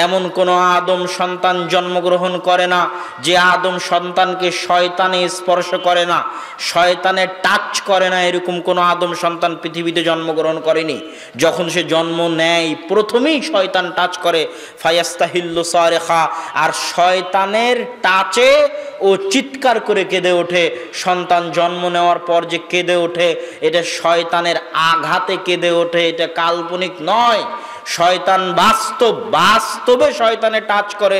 এমন কোনো আদম সন্তান জন্মগ্রহণ করে না যে আদম সন্তানকে শয়তানে স্পর্শ করে না, শয়তানে টাচ করে না, এরকম কোনো আদম সন্তান পৃথিবীতে জন্মগ্রহণ করেনি। যখন সে জন্ম নেয় প্রথমেই শয়তান টাচ করে, ফায়াস্তাহিল্লু সারিখা, আর শয়তানের টাচে ও চিৎকার করে কেঁদে ওঠে। সন্তান জন্ম নেওয়ার পর যে কেঁদে ওঠে এটা শয়তানের আঘাতে কেঁদে ওঠে, এটা কাল্পনিক নয়। শয়তান বাস্তবে শয়তানে টাচ করে,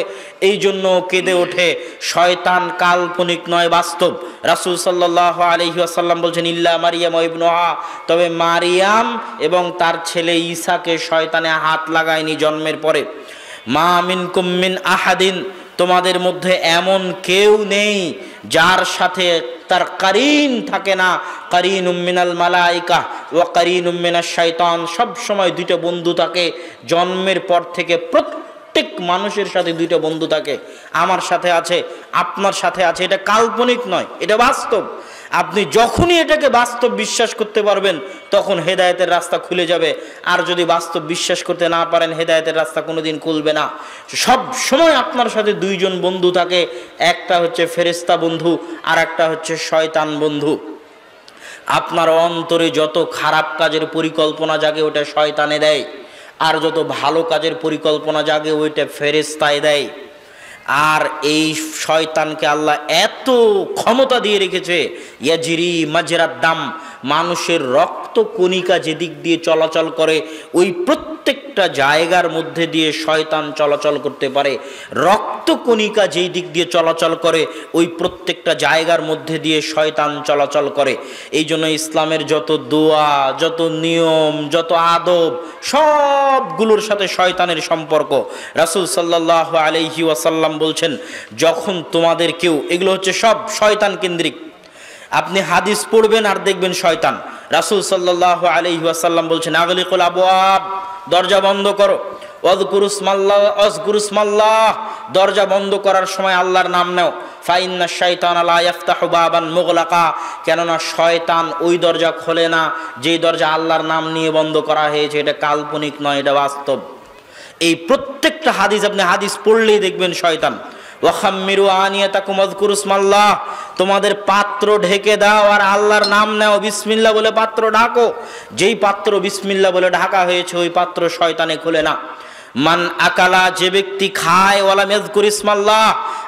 এই জন্য কেঁদে ওঠে। শয়তান কাল্পনিক নয়, বাস্তব। রাসূল সাল্লাল্লাহু আলাইহি ওয়াসাল্লাম বলছেন, ইল্লা মারিয়াম ওয়া ইবনুহা, তবে মারিয়াম এবং তার ছেলে ঈসাকে শয়তানে হাত লাগায়নি জন্মের পরে। মা মিনকুম মিন আহাদিন, তোমাদের মধ্যে এমন কেউ নেই যার সাথে তার কারিন থাকে না। কারিনুম মিনাল মালাইকা ওয়া কারিনুম মিনাশ শাইতান, সব সময় দুইটা বন্ধু থাকে। জন্মের পর থেকে প্রত্যেক মানুষের সাথে দুইটা বন্ধু থাকে। আমার সাথে আছে, আপনার সাথে আছে। এটা কাল্পনিক নয়, এটা বাস্তব। আপনি যখনই এটাকে বাস্তব বিশ্বাস করতে পারবেন তখন হেদায়েতের রাস্তা খুলে যাবে। আর যদি বাস্তব বিশ্বাস করতে না পারেন, হেদায়েতের রাস্তা কোনোদিন খুলবে না। সব সময় আপনার সাথে দুইজন বন্ধু থাকে, একটা হচ্ছে ফেরেশতা বন্ধু আর একটা হচ্ছে শয়তান বন্ধু। আপনার অন্তরে যত খারাপ কাজের পরিকল্পনা জাগে ওটা শয়তানে দেয়, আর যত ভালো কাজের পরিকল্পনা জাগে ওইটা ফেরেশতায় দেয়। আর এই শয়তানকে আল্লাহ এত ক্ষমতা দিয়ে রেখেছে, ইয়াজিরি মাজরাদ দাম, মানুষের রক্ত কণিকা যেদিক দিয়ে চলাচল করে ওই প্রত্যেকটা জায়গার মধ্যে দিয়ে শয়তান চলাচল করতে পারে। রক্ত কণিকা যেই দিক দিয়ে চলাচল করে ওই প্রত্যেকটা জায়গার মধ্যে দিয়ে শয়তান চলাচল করে। এই জন্য ইসলামের যত দোয়া, যত নিয়ম, যত আদব, সবগুলোর সাথে শয়তানের সম্পর্ক। রাসূল সাল্লাল্লাহু আলাইহি ওয়াসাল্লাম বলছেন, যখন তোমাদের কেউ, এগুলো হচ্ছে সব শয়তান কেন্দ্রিক। আপনি হাদিস পড়বেন আর দেখবেন শয়তান। রাসূল সাল্লাল্লাহু আলাইহি ওয়াসাল্লাম বলছেন, আগলিকুল আবওয়াব, দরজা বন্ধ করো। ওয়াজকুরুসমাল্লাহ, দরজা বন্ধ করার সময় আল্লাহর নাম নাও। ফাইন্নাশ শাইতানা লা ইফতাহু বাবান মুগলাকা, কেননা শয়তান ওই দরজা খোলে না যেই দরজা আল্লাহর নাম নিয়ে বন্ধ করা হয়েছে। এটা কাল্পনিক নয়, এটা বাস্তব। এই প্রত্যেকটা হাদিস আপনি হাদিস পড়লেই দেখবেন শয়তান। ওয়াখাম্মিরু আনিয়াতাকুম ওয়াজকুরুসমাল্লাহ, তোমাদের পাত্র ঢেকে দাও আর আল্লাহর নাম নাও, বিসমিল্লাহ বলে পাত্র ঢাকো। যেই পাত্র বিসমিল্লাহ বলে ঢাকা হয়েছে ওই পাত্র শয়তানে খোলে না। মান আকালা, যে ব্যক্তি খায়, ওয়ালাম ইয়াযকুর ইসমাল্লাহ,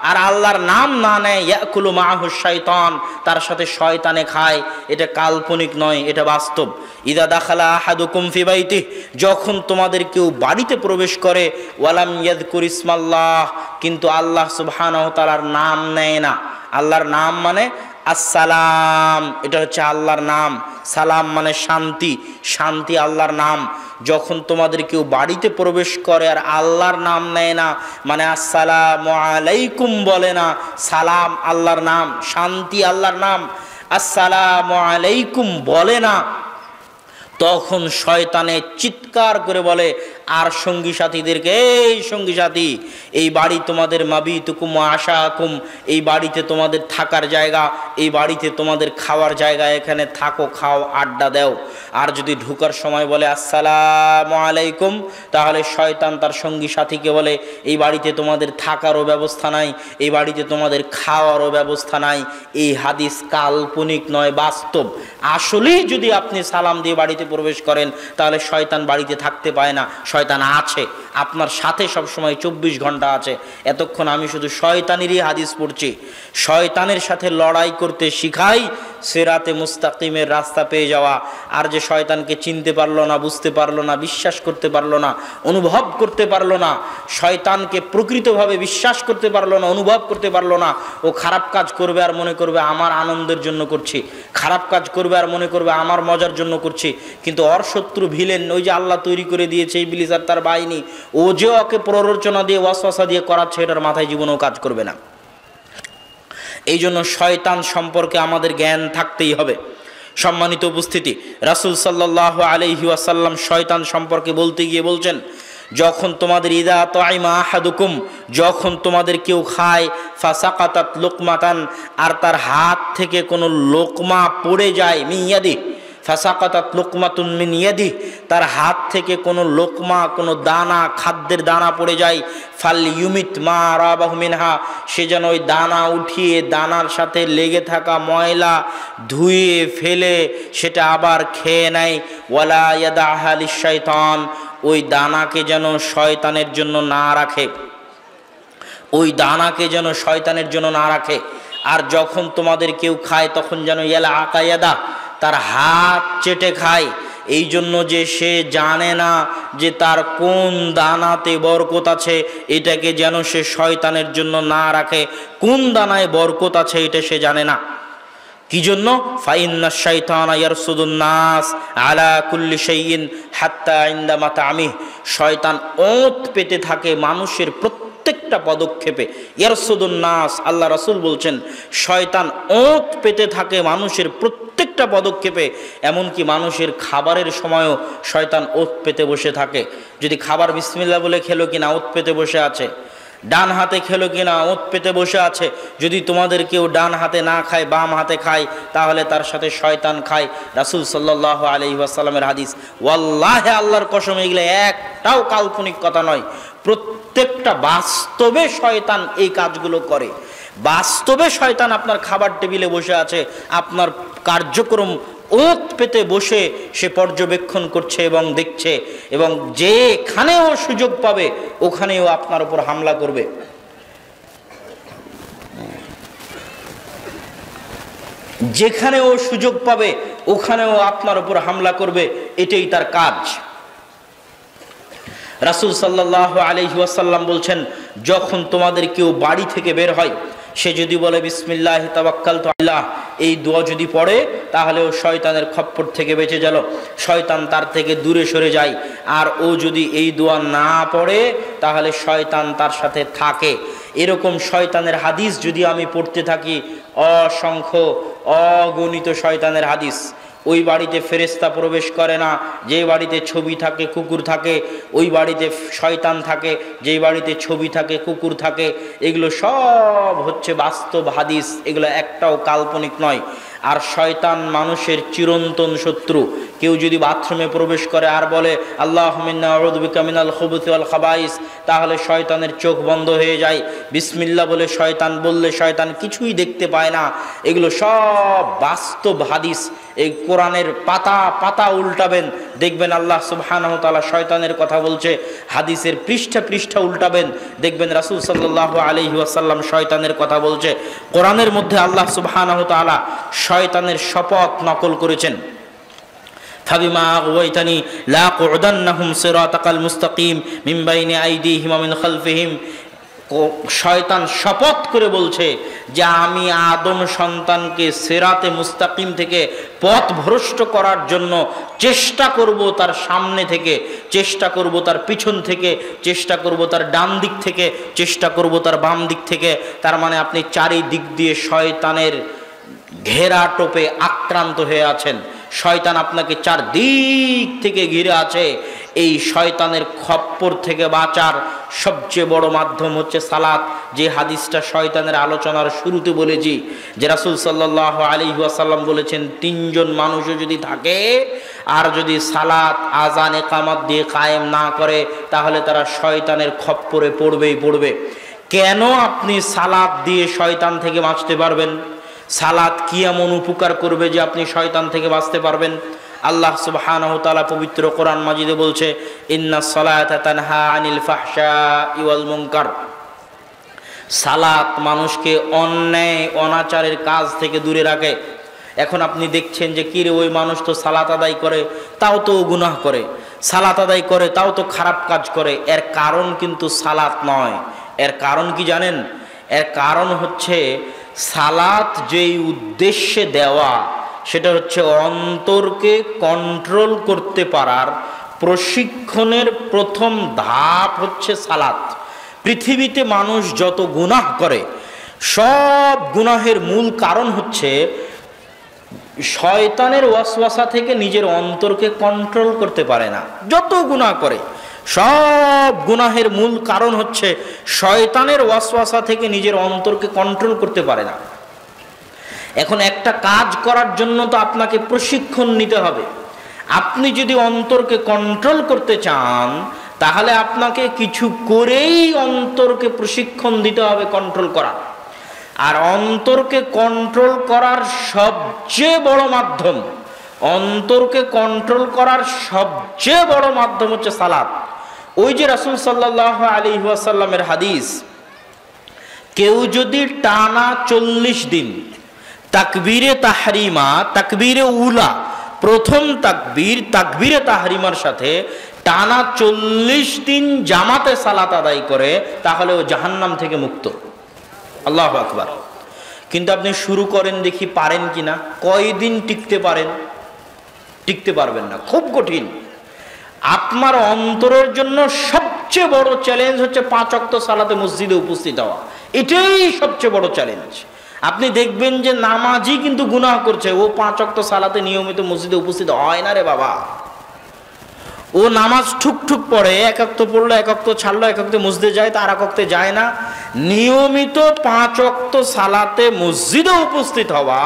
আর আল্লাহর নাম না নেয়, ইয়াকুলু মাআহু শাইতান, তার সাথে শয়তানে খায়। এটা কাল্পনিক নয়, এটা বাস্তব। ইদা দাখালা আহাদুকুম ফি বাইতিহি, যখন তোমাদের কেউ বাড়িতে প্রবেশ করে, ওয়ালাম ইয়াযকুর ইসমাল্লাহ, কিন্তু আল্লাহ সুবহানাহু ওয়া তাআলার নাম নেয় না। আল্লাহর নাম মানে আসসালাম, এটা হচ্ছে আল্লাহর নাম। সালাম মানে শান্তি, শান্তি আল্লাহর নাম। যখন তোমাদের কেউ বাড়িতে প্রবেশ করে আর আল্লাহর নাম নেয় না, মানে আসসালামু আলাইকুম বলে না, সালাম আল্লাহর নাম, শান্তি আল্লাহর নাম, আসসালামু আলাইকুম বলে না, তখন শয়তানে চিৎকার করে বলে আর সঙ্গী সাথীদেরকে, এই সঙ্গী সাথী, এই বাড়ি তোমাদের মাবিতুকুম ওয়া আশাকুম, এই বাড়িতে তোমাদের থাকার জায়গা, এই বাড়িতে তোমাদের খাওয়ার জায়গা, এখানে থাকো, খাও, আড্ডা দাও। আর যদি ঢুকার সময় বলে আসসালামু আলাইকুম, তাহলে শয়তান তার সঙ্গী সাথীকে বলে এই বাড়িতে তোমাদের থাকারও ব্যবস্থা নাই, এই বাড়িতে তোমাদের খাওয়ারও ব্যবস্থা নাই। এই হাদিস কাল্পনিক নয়, বাস্তব। আসলেই যদি আপনি সালাম দিয়ে বাড়িতে প্রবেশ করেন তাহলে শয়তান বাড়িতে থাকতে পায় না, শয়তান আছে আপনার সাথে সব সময় 24 ঘন্টা আছে। এতক্ষণ আমি শুধু শয়তানেরই হাদিস পড়ছি। শয়তানের সাথে লড়াই করতে শিখাই সিরাতে মুস্তাকিমের রাস্তা পেয়ে যাওয়া। আর যে শয়তানকে চিনতে পারলো না, বুঝতে পারলো না, বিশ্বাস করতে পারলো না, অনুভব করতে পারলো না, শয়তানকে প্রকৃতভাবে বিশ্বাস করতে পারলো না, অনুভব করতে পারলো না, ও খারাপ কাজ করবে আর মনে করবে আমার আনন্দের জন্য করছি, খারাপ কাজ করবে আর মনে করবে আমার মজার জন্য করছি। কিন্তু ওর শত্রু ভিলেন, ওই যে আল্লাহ তৈরি করে দিয়েছে ইবলিস আর তার বাহিনী, ও যে ওকে প্ররোচনা দিয়ে ওয়াসওয়াসা দিয়ে করাচ্ছে, এটার মাথায় জীবনেও কাজ করবে না। এই জন্য শয়তান সম্পর্কে আমাদের জ্ঞান থাকতেই হবে। সম্মানিত উপস্থিতি, রাসূল সাল্লাল্লাহু আলাইহি ওয়াসাল্লাম শয়তান সম্পর্কে বলতে গিয়ে বলছেন, যখন তোমাদের ইদা তাইমা আহাদুকুম, যখন তোমাদের কেউ খায়, ফাসাকাতাত লুকমাতান, আর তার হাত থেকে কোনো লোকমা পড়ে যায়, মিয়াদি ফাসাকাতাত লুকমাতুন মিন ইয়াদি, তার হাত থেকে কোনো লোকমা, কোনো দানা, খাদ্যের দানা পড়ে যায়, ফাল ইউমিত মা রাবাহু মিনহা, সে যেন ওই দানা উঠিয়ে দানার সাথে লেগে থাকা ময়লা ধুয়ে ফেলে সেটা আবার খেয়ে নেয়। ওয়ালা ইয়াদাহা লিশ-শাইতান, ওই দানাকে যেন শয়তানের জন্য না রাখে, ওই দানাকে যেন শয়তানের জন্য না রাখে। আর যখন তোমাদের কেউ খায় তখন যেন ইয়ালা আকায়াদা, তার হাত চেটে খায়, এই জন্য যে সে জানে না যে তার কোন দানাতে বরকত আছে, এটাকে যেন সে শয়তানের জন্য না রাখে। কোন দানায় বরকত আছে এটা সে জানে না। কি জন্য? ফাইন্নাশ শাইতানা ইয়ারসুদুন নাস আলা কুল্লি শাইইন হাত্তা ইনদা মাতামিহ, শয়তান ওঁত পেতে থাকে মানুষের প্রত্যেকটা পদক্ষেপে। ইয়ারসুদুন নাস, আল্লাহ রাসূল বলছেন শয়তান ওঁত পেতে থাকে মানুষের প্রত্যেকটা পদক্ষেপে, এমনকি মানুষের খাবারের সময়ও শয়তান ওঁত পেতে বসে থাকে। যদি খাবার বিসমিল্লাহ বলে খেলো কিনা, ওঁত পেতে বসে আছে। ডান হাতে খেলো কিনা, ওঁত পেতে বসে আছে। যদি তোমাদের কেউ ডান হাতে না খায়, বাম হাতে খায়, তাহলে তার সাথে শয়তান খায়। রাসূল সাল্লাল্লাহু আলাইহি ওয়াসাল্লামের হাদিস। ওয়াল্লাহি, আল্লাহর কসম, এগুলো একটাও কাল্পনিক কথা নয়, প্রত্যেকটা বাস্তবে শয়তান এই কাজগুলো করে। বাস্তবে শয়তান আপনার খাবার টেবিলে বসে আছে, আপনার কার্যক্রম ওঁত পেতে বসে সে পর্যবেক্ষণ করছে এবং দেখছে, এবং যেখানেও সুযোগ পাবে ওখানেও আপনার উপর হামলা করবে। যেখানেও সুযোগ পাবে ওখানেও আপনার উপর হামলা করবে, এটাই তার কাজ। রাসূল সাল্লাল্লাহু আলাইহি ওয়াসাল্লাম বলছেন, যখন তোমাদের কেউ বাড়ি থেকে বের হয়, সে যদি বলে বিসমিল্লাহি তাওয়াক্কালতু আলাল্লাহ, এই দোয়া যদি পড়ে, তাহলে ও শয়তানের খপ্পর থেকে বেঁচে গেল, শয়তান তার থেকে দূরে সরে যায়। আর ও যদি এই দোয়া না পড়ে, তাহলে শয়তান তার সাথে থাকে। এরকম শয়তানের হাদিস যদি আমি পড়তে থাকি, অসংখ্য অগণিত শয়তানের হাদিস। ওই বাড়িতে ফেরেশতা প্রবেশ করে না, যে বাড়িতে ছবি থাকে, কুকুর থাকে। ওই বাড়িতে শয়তান থাকে, যেই বাড়িতে ছবি থাকে, কুকুর থাকে। এগুলো সব হচ্ছে বাস্তব হাদিস, এগুলো একটাও কাল্পনিক নয়। আর শয়তান মানুষের চিরন্তন শত্রু। কেউ যদি বাথরুমে প্রবেশ করে আর বলে আল্লাহুম্মা ইন্না আউযু বিকা মিনাল খুবুসি ওয়াল খাবাইস, তাহলে শয়তানের চোখ বন্ধ হয়ে যায়। বিসমিল্লাহ বলে শয়তান বললে শয়তান কিছুই দেখতে পায় না। এগুলো সব বাস্তব হাদিস। এই কোরআনের পাতা পাতা উল্টাবেন, দেখবেন আল্লাহ সুবহানাহু ওয়া তাআলা শয়তানের কথা বলছে। হাদিসের পৃষ্ঠা পৃষ্ঠা উল্টাবেন, দেখবেন রাসূল সাল্লাল্লাহু আলাইহি ওয়াসাল্লাম শয়তানের কথা বলছে। কোরআনের মধ্যে আল্লাহ সুবহানাহু ওয়া তাআলা শয়তানের শপথ নকল করেছেন। ফাবিমা আগাওয়াইতানি লাআকুদান্নাহুম সিরাতাকাল মুস্তাকিম মিন বাইনি আইদিহিম ওয়া মিন খালফিহিম। শয়তান শপথ করে বলছে যে আমি আদম সন্তানকে সিরাতে মুস্তাকিম থেকে পথ ভ্রষ্ট করার জন্য চেষ্টা করব, তার সামনে থেকে চেষ্টা করব, তার পিছন থেকে চেষ্টা করব, তার ডান দিক থেকে চেষ্টা করব, তার বাম দিক থেকে। তার মানে আপনি চারিদিক দিয়ে শয়তানের ঘেরা টোপে আক্রান্ত হয়ে আছেন। শয়তান আপনাকে চারদিক থেকে ঘিরে আছে। এই শয়তানের খপ্পর থেকে বাঁচার সবচেয়ে বড় মাধ্যম হচ্ছে সালাত। যে হাদিসটা শয়তানের আলোচনার শুরুতে বলেছি, যে রাসূল সাল্লাল্লাহু আলাইহি ওয়াসাল্লাম বলেছেন, তিনজন মানুষও যদি থাকে আর যদি সালাত আযান ইকামত দিয়ে কায়েম না করে, তাহলে তারা শয়তানের খপ্পরে পড়বেই পড়বে। কেন আপনি সালাত দিয়ে শয়তান থেকে বাঁচতে পারবেন? সালাত কি এমন উপকার করবে যে আপনি শয়তান থেকে বাঁচতে পারবেন? আল্লাহ সুবহানাহু ওয়া তাআলা পবিত্র কোরআন মাজিদে বলছে, ইন্নাস সালাতা তানহা আনিল ফাহশাই ওয়াল মুনকার। সালাত মানুষকে অন্যায় অনাচারের কাজ থেকে দূরে রাখে। এখন আপনি দেখছেন যে কিরে, ওই মানুষ তো সালাত আদায় করে তাও তো গুনাহ করে, সালাত আদায় করে তাও তো খারাপ কাজ করে। এর কারণ কিন্তু সালাত নয়। এর কারণ কি জানেন? এর কারণ হচ্ছে সালাত যেই উদ্দেশ্যে দেওয়া, সেটা হচ্ছে অন্তরকে কন্ট্রোল করতে পারার প্রশিক্ষণের প্রথম ধাপ হচ্ছে সালাত। পৃথিবীতে মানুষ যত গুনাহ করে, সব গুনাহের মূল কারণ হচ্ছে শয়তানের ওয়াসওয়াসা থেকে নিজের অন্তরকে কন্ট্রোল করতে পারে না। যত গুনাহ করে, সব গুনাহের মূল কারণ হচ্ছে শয়তানের ওয়াসওয়াসা থেকে নিজের অন্তরকে কন্ট্রোল করতে পারে না। এখন একটা কাজ করার জন্য তো আপনাকে প্রশিক্ষণ নিতে হবে। আপনি যদি অন্তরকে কন্ট্রোল করতে চান তাহলে আপনাকে কিছু করেই অন্তরকে প্রশিক্ষণ দিতে হবে কন্ট্রোল করা। আর অন্তরকে কন্ট্রোল করার সবচেয়ে বড় মাধ্যম, অন্তরকে কন্ট্রোল করার সবচেয়ে বড় মাধ্যম হচ্ছে সালাত। ওই যে রাসূল সাল্লাল্লাহু আলাইহি ওয়াসাল্লামের হাদিস, কেউ যদি টানা 40 দিন তাকবীরে তাহরিমা, তাকবীরে উলা, প্রথম তাকবীর, তাকবীরে তাহরিমার সাথে টানা 40 দিন জামাতে সালাত আদায় করে তাহলে ও জাহান্নাম থেকে মুক্ত। আল্লাহু আকবার। কিন্তু আপনি শুরু করেন দেখি পারেন কিনা, কয়দিন টিকতে পারেন? টিকতে পারবেন না, খুব কঠিন। আপনার অন্তরের জন্য সবচেয়ে বড় চ্যালেঞ্জ হচ্ছে 5 ওয়াক্ত সালাতে মসজিদে উপস্থিত হওয়া। এটাই সবচেয়ে বড় চ্যালেঞ্জ। আপনি দেখবেন যে নামাজি কিন্তু গুনাহ করছে, ও 5 ওয়াক্ত সালাতে নিয়মিত মসজিদে উপস্থিত হয় না রে বাবা। ও নামাজ ঠুকঠুক পড়ে, এক ওয়াক্ত পড়লো, এক ওয়াক্ত ছাড়লো, এক ওয়াক্তে মসজিদে যায়, তার এক ওয়াক্তে যায় না। নিয়মিত 5 ওয়াক্ত সালাতে মসজিদে উপস্থিত হওয়া,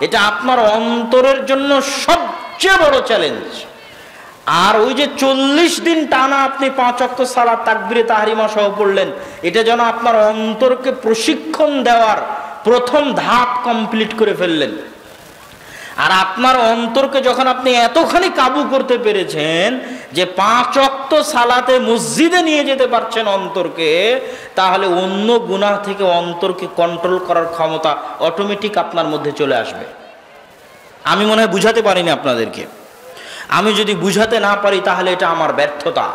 এটা আপনার অন্তরের জন্য সবচেয়ে বড় চ্যালেঞ্জ। আর ওই যে 40 দিন টানা আপনি 5 ওয়াক্ত সালাত তাকবীরে তাহরিমা সহ পড়লেন, এটা যেন আপনার অন্তরকে প্রশিক্ষণ দেওয়ার প্রথম ধাপ কমপ্লিট করে ফেললেন। আর আপনার অন্তরকে যখন আপনি এতখানি কাবু করতে পেরেছেন যে 5 ওয়াক্ত সালাতে মসজিদে নিয়ে যেতে পারছেন অন্তরকে, তাহলে অন্য গুনাহ থেকে অন্তরকে কন্ট্রোল করার ক্ষমতা অটোমেটিক আপনার মধ্যে চলে আসবে। আমি মনে হয় বুঝাতে পারিনি আপনাদেরকে। আমি যদি বুঝাতে না পারি তাহলে এটা আমার ব্যর্থতা।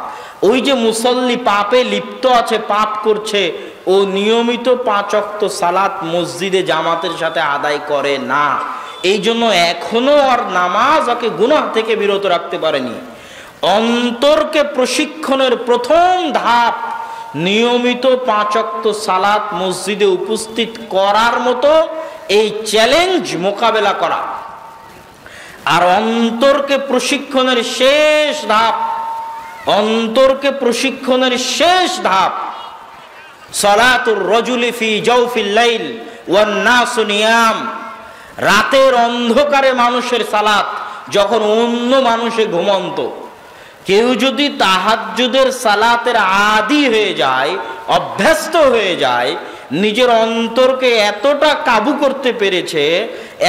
ওই যে মুসল্লি পাপে লিপ্ত আছে, পাপ করছে, ও নিয়মিত 5 ওয়াক্ত সালাত মসজিদে জামাতের সাথে আদায় করে না, এই জন্য এখনো আর নামাজ ওকে গুনাহ থেকে বিরত রাখতে পারেনি। অন্তরকে প্রশিক্ষণের প্রথম ধাপ নিয়মিত 5 ওয়াক্ত সালাত মসজিদে উপস্থিত করার মতো এই চ্যালেঞ্জ মোকাবেলা করা। আর অন্তরকে প্রশিক্ষণের শেষ ধাপ, অন্তরকে প্রশিক্ষণের শেষ ধাপ সালাতুর রাজুলি ফি জাওফিল লাইল ওয়ান নাসু নিয়াম। রাতের অন্ধকারে মানুষের সালাত, যখন অন্য মানুষে ঘুমন্ত। কেউ যদি তাহাজ্জুদের সালাতের আদি হয়ে যায়, অভ্যস্ত হয়ে যায়, নিজের অন্তরকে এতটা কাবু করতে পেরেছে,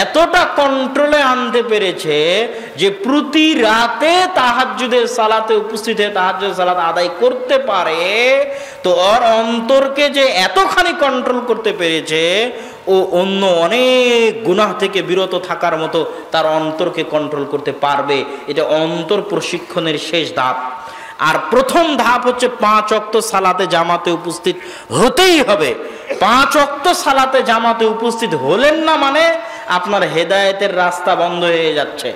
এতটা কন্ট্রোলে আনতে পেরেছে যে প্রতি রাতে তাহাজ্জুদের সালাতে উপস্থিত হয়ে তাহাজ্জুদের সালাত আদায় করতে পারে, তো ওর অন্তরকে যে এতখানি কন্ট্রোল করতে পেরেছে, ও অন্য অনেক গুনাহ থেকে বিরত থাকার মতো তার অন্তরকে কন্ট্রোল করতে পারবে। এটা অন্তর প্রশিক্ষণের শেষ ধাপ। আর প্রথম ধাপ হচ্ছে 5 ওয়াক্ত সালাতে জামাতে উপস্থিত হতেই হবে। 5 ওয়াক্ত সালাতে জামাতে উপস্থিত হলেন না মানে আপনার হেদায়েতের রাস্তা বন্ধ হয়ে যাচ্ছে,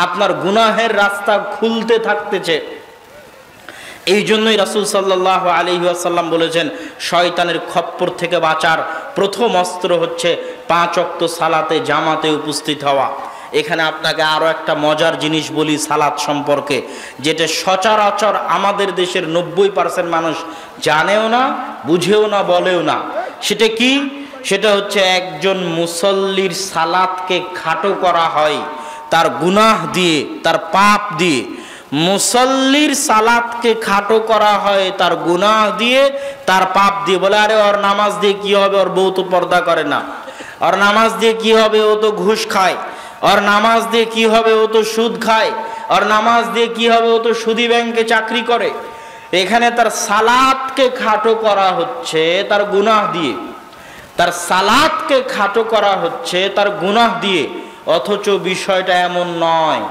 আপনার গুনাহের রাস্তা খুলতে থাকতেছে। এই জন্যই রাসূল সাল্লাল্লাহু আলাইহি ওয়াসাল্লাম বলেছেন, শয়তানের খপ্পর থেকে বাঁচার প্রথম অস্ত্র হচ্ছে 5 ওয়াক্ত সালাতে জামাতে উপস্থিত হওয়া। এখানে আপনাকে আরো একটা মজার জিনিস বলি সালাত সম্পর্কে, যেটা সচরাচর আমাদের দেশের 90% মানুষ জানেও না, বুঝেও না, বলেও না। সেটা কি? সেটা হচ্ছে একজন মুসল্লির সালাতকে খাটো করা হয় তার গুনাহ দিয়ে, তার পাপ দিয়ে। মুসল্লির সালাতকে খাটো করা হয় তার গুনাহ দিয়ে, তার পাপ দিয়ে। বলে আরে ওর নামাজ দিয়ে কি হবে, ওর বউ তো পর্দা করে না, ওর নামাজ দিয়ে কি হবে, ও তো ঘুষ খায়, ওর নামাজ দিয়ে কি হবে, ও তো সুদ খায়, ওর নামাজ দিয়ে কি হবে, ও তো সুদী ব্যাংকে চাকরি করে। এখানে তার সালাতকে খাটো করা হচ্ছে তার গুনাহ দিয়ে, তার সালাতকে খাটো করা হচ্ছে তার গুনাহ দিয়ে। অথচ বিষয়টা এমন নয়।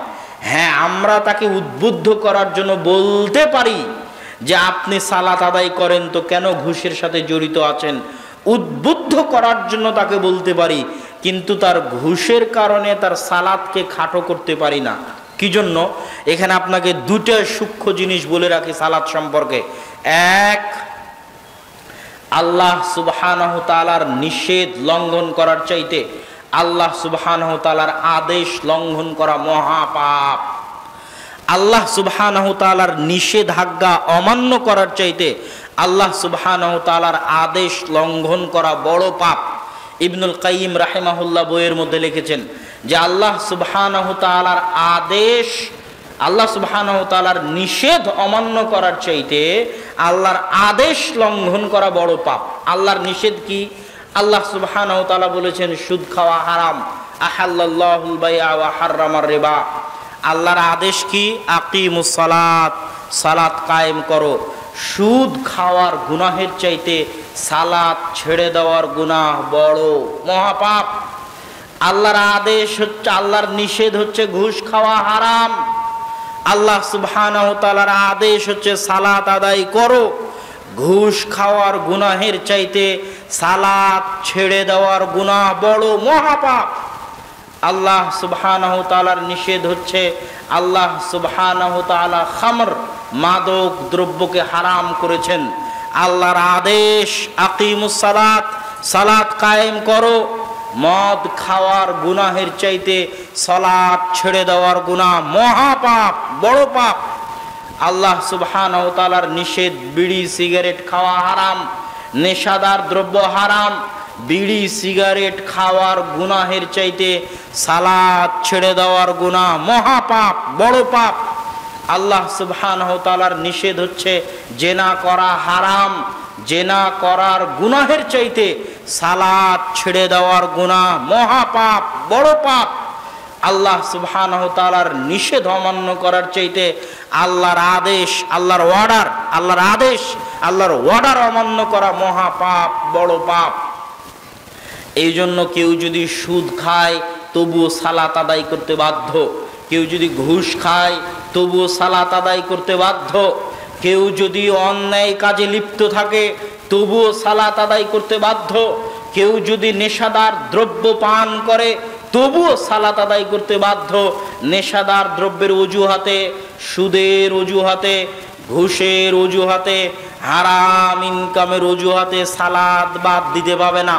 হ্যাঁ, আমরা তাকে উদ্বুদ্ধ করার জন্য বলতে পারি যে আপনি সালাত আদায় করেন তো কেন ঘুষের সাথে জড়িত আছেন, উদ্বুদ্ধ করার জন্য তাকে বলতে পারি, কিন্তু তার ঘুষের কারণে তার সালাতকে খাটো করতে পারি না। কি জন্য? এখানে আপনাকে দুটো সূক্ষ্ম জিনিস বলে রাখি সালাত সম্পর্কে। এক, আল্লাহ সুবহানাহু তাআলার নিষেধ লঙ্ঘন করার চাইতে আল্লাহ সুবহানাহু তাআলার আদেশ লঙ্ঘন করা মহাপাপ। আল্লাহ সুবহানাহু তাআলার নিষেধাজ্ঞা অমান্য করার চাইতে আল্লাহ সুবহানাহু তাআলার আদেশ লঙ্ঘন করা বড় পাপ। ইবনুল কাইয়িম রাহিমাহুল্লাহ বইয়ের মধ্যে লিখেছেন যে আল্লাহ সুবহানাহু তাআলার আদেশ, আল্লাহ সুবহানাহু তাআলার নিষেধ অমান্য করার চাইতে আল্লাহর আদেশ লঙ্ঘন করা বড় পাপ। আল্লাহর নিষেধ কি? আল্লাহ সুবহানাহু তাআলা বলেছেন সুদ খাওয়া হারাম, আহাল্লাল্লাহুল বাইআ ওয়া হাররামার রিবা। আল্লাহর আদেশ কি? আকিমুস সালাত, সালাত কায়েম করো। সুদ খাওয়ার গুনাহের চাইতে সালাত ছেড়ে দেওয়ার গুনাহ বড় মহাপাপ। আল্লাহর আদেশ হচ্ছে, আল্লাহর নিষেধ হচ্ছে ঘুষ খাওয়া হারাম। আল্লাহ সুবহানাহু তাআলার আদেশ হচ্ছে সালাত আদায় করো। ঘুষ খাওয়ার গুনাহের চাইতে সালাত ছেড়ে দেওয়ার গুনাহ বড় মহাপাপ। আল্লাহ সুবহানাহু তাআলার নিষেধ হচ্ছে, আল্লাহ সুবহানাহু তাআলা খামর, মাদক দ্রব্যকে হারাম করেছেন। আল্লাহর আদেশ আকিমুস সালাত, সালাত কায়েম করো। মদ খাওয়ার গুনাহের চাইতে সালাত ছেড়ে দেওয়ার গুনাহ মহাপাপ, বড় পাপ। আল্লাহ সুবহানাহু তাআলার নিষেধ বিড়ি সিগারেট খাওয়া হারাম, নেশাদার দ্রব্য হারাম। বিড়ি সিগারেট খাওয়ার গুনাহের চাইতে সালাত ছেড়ে দেওয়ার গুনাহ মহাপাপ, বড় পাপ। আল্লাহ সুবহানাহু তাআলার নিষেধ হচ্ছে জেনা করা হারাম, জেনা করার গুনাহের চাইতে সালাত ছেড়ে দেওয়ার গুনাহ মহাপাপ, বড় পাপ। আল্লাহ সুবহানাহু তাআলার নিষেধ অমান্য করার চাইতে আল্লাহর আদেশ, আল্লাহর অর্ডার, আল্লাহর আদেশ, আল্লাহর অর্ডার অমান্য করা মহাপাপ, বড় পাপ। এই জন্য কেউ যদি সুদ খায় তবুও সালাত আদায় করতে বাধ্য, কেউ যদি ঘুষ খায় তবুও সালাত আদায় করতে বাধ্য, কেউ যদি অন্যায় কাজে লিপ্ত থাকে তবুও সালাত আদায় করতে বাধ্য, কেউ যদি নেশাদার দ্রব্য পান করে তবুও সালাত আদায় করতে বাধ্য। নেশাদার দ্রব্যের অজুহাতে, সুদের অজুহাতে, ঘুষের অজুহাতে, হারাম ইনকামের অজুহাতে সালাত বাদ দিতে পাবে না।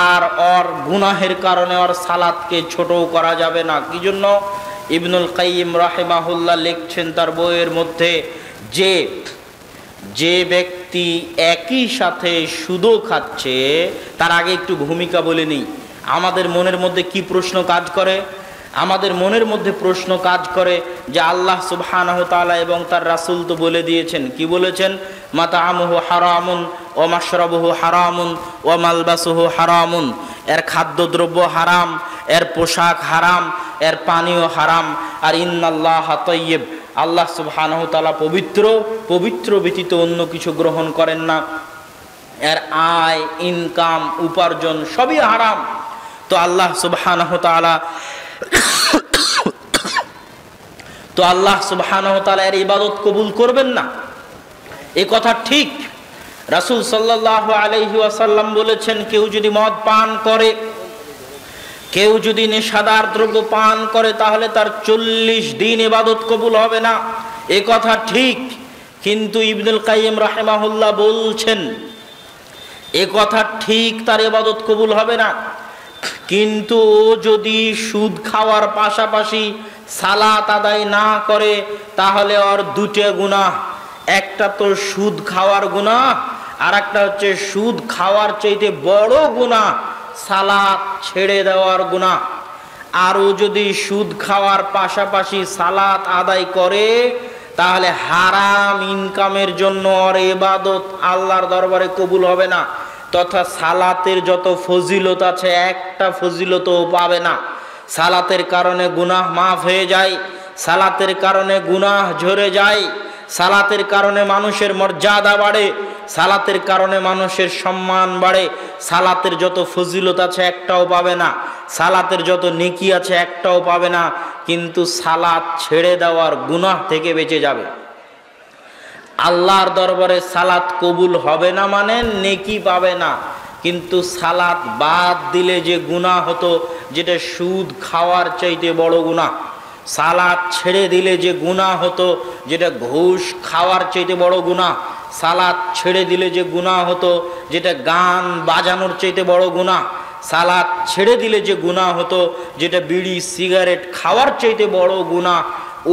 আর ওর গুনাহের কারণে ওর সালাতকে ছোটও করা যাবে না। কি জন্য? ইবনুল কাইয়িম রাহিমাহুল্লাহ লিখছেন তার বইয়ের মধ্যে যে যে ব্যক্তি একই সাথে সুদও খাচ্ছে, তার আগে একটু ভূমিকা বলে নিই। আমাদের মনের মধ্যে কি প্রশ্ন কাজ করে? আমাদের মনের মধ্যে প্রশ্ন কাজ করে যে আল্লাহ সুবহানাহু তাআলা এবং তার রাসূল তো বলে দিয়েছেন, কি বলেছেন? মাতাআমুহু হারামুন ওয়া মাশরাবুহু হারামুন ওয়া মালবাসুহু হারামুন। এর খাদ্যদ্রব্য হারাম, এর পোশাক হারাম, এর পানীয় হারাম। আর ইন্নাল্লাহা তাইয়্যিব, আল্লাহ সুবহানাহু তাআলা পবিত্র, পবিত্র ব্যতীত অন্য কিছু গ্রহণ করেন না। এর আয়, ইনকাম, উপার্জন সবই হারাম। তো আল্লাহ সুবহানাহু তাআলা তো আল্লাহ সুবহানাহু তাআলা এর ইবাদত কবুল করবেন না, এ কথা ঠিক। রাসূল সাল্লাল্লাহু আলাইহি ওয়াসাল্লাম বলেছেন, কেউ যদি মদ পান করে, কেউ যদি নেশাদার দ্রব্য পান করে, তাহলে তার 40 দিন ইবাদত কবুল হবে না, এ কথা ঠিক। কিন্তু ইবনুল কাইয়িম রাহিমাহুল্লাহ বলছেন এ কথা ঠিক, তার ইবাদত কবুল হবে না। কিন্তু ও যদি সুদ খাওয়ার পাশাপাশি সালাত আদায় না করে, তাহলে ওর দুটো গুনাহ, একটা তো সুদ খাওয়ার গুনাহ, আর একটা হচ্ছে সুদ খাওয়ার চাইতে বড় গুনাহ সালাত ছেড়ে দেওয়ার গুনাহ। আর ও যদি সুদ খাওয়ার পাশাপাশি সালাত আদায় করে, তাহলে হারাম ইনকামের জন্য ওর ইবাদত আল্লাহর দরবারে কবুল হবে না, তথা সালাতের যত ফজিলত আছে একটা ফজিলতও পাবে না। সালাতের কারণে গুনাহ মাফ হয়ে যায়, সালাতের কারণে গুনাহ ঝরে যায়, সালাতের কারণে মানুষের মর্যাদা বাড়ে, সালাতের কারণে মানুষের সম্মান বাড়ে। সালাতের যত ফজিলত আছে একটাও পাবে না, সালাতের যত নেকি আছে একটাও পাবে না, কিন্তু সালাত ছেড়ে দেওয়ার গুনাহ থেকে বেঁচে যাবে। আল্লাহর দরবারে সালাত কবুল হবে না মানে নেকি পাবে না, কিন্তু সালাত বাদ দিলে যে গুনাহ হতো, যেটা সুদ খাওয়ার চাইতে বড় গুনাহ, সালাত ছেড়ে দিলে যে গুনাহ হতো, যেটা ঘুষ খাওয়ার চাইতে বড় গুনাহ, সালাত ছেড়ে দিলে যে গুনাহ হতো, যেটা গান বাজানোর চাইতে বড় গুনাহ, সালাত ছেড়ে দিলে যে গুনাহ হতো, যেটা বিড়ি সিগারেট খাওয়ার চাইতে বড় গুনাহ,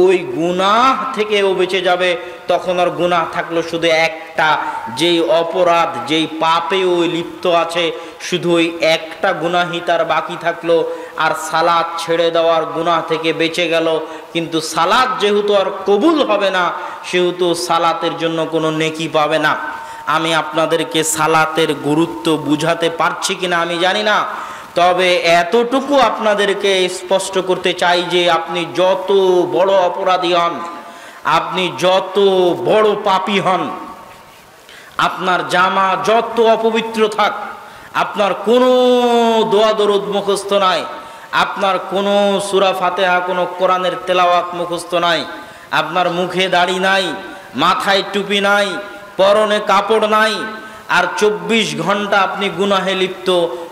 ওই গুনাহ থেকে ও বেঁচে যাবে। তখন আর গুনাহ থাকলো শুধু একটা, যেই অপরাধ যেই পাপে ওই লিপ্ত আছে শুধু ওই একটা গুনাহই তার বাকি থাকলো। আর সালাত ছেড়ে দেওয়ার গুনাহ থেকে বেঁচে গেল, কিন্তু সালাত যেহেতু আর কবুল হবে না সেহেতু সালাতের জন্য কোনো নেকি পাবে না। আমি আপনাদেরকে সালাতের গুরুত্ব বুঝাতে পারছি কিনা আমি জানি না, তবে এতটুকু আপনাদেরকে স্পষ্ট করতে চাই যে আপনি যত বড় অপরাধী হন, আপনি যত বড় পাপী হন, আপনার জামা যত অপবিত্র থাক, আপনার কোনো দোয়া দরুদ মুখস্থ নাই, আপনার কোনো সূরা ফাতিহা কোনো কোরআনের তেলাওয়াত মুখস্থ নাই, আপনার মুখে দাড়ি নাই, মাথায় টুপি নাই, পরনে কাপড় নাই, আর 24 ঘন্টা আপনি গুনাহে লিপ্ত,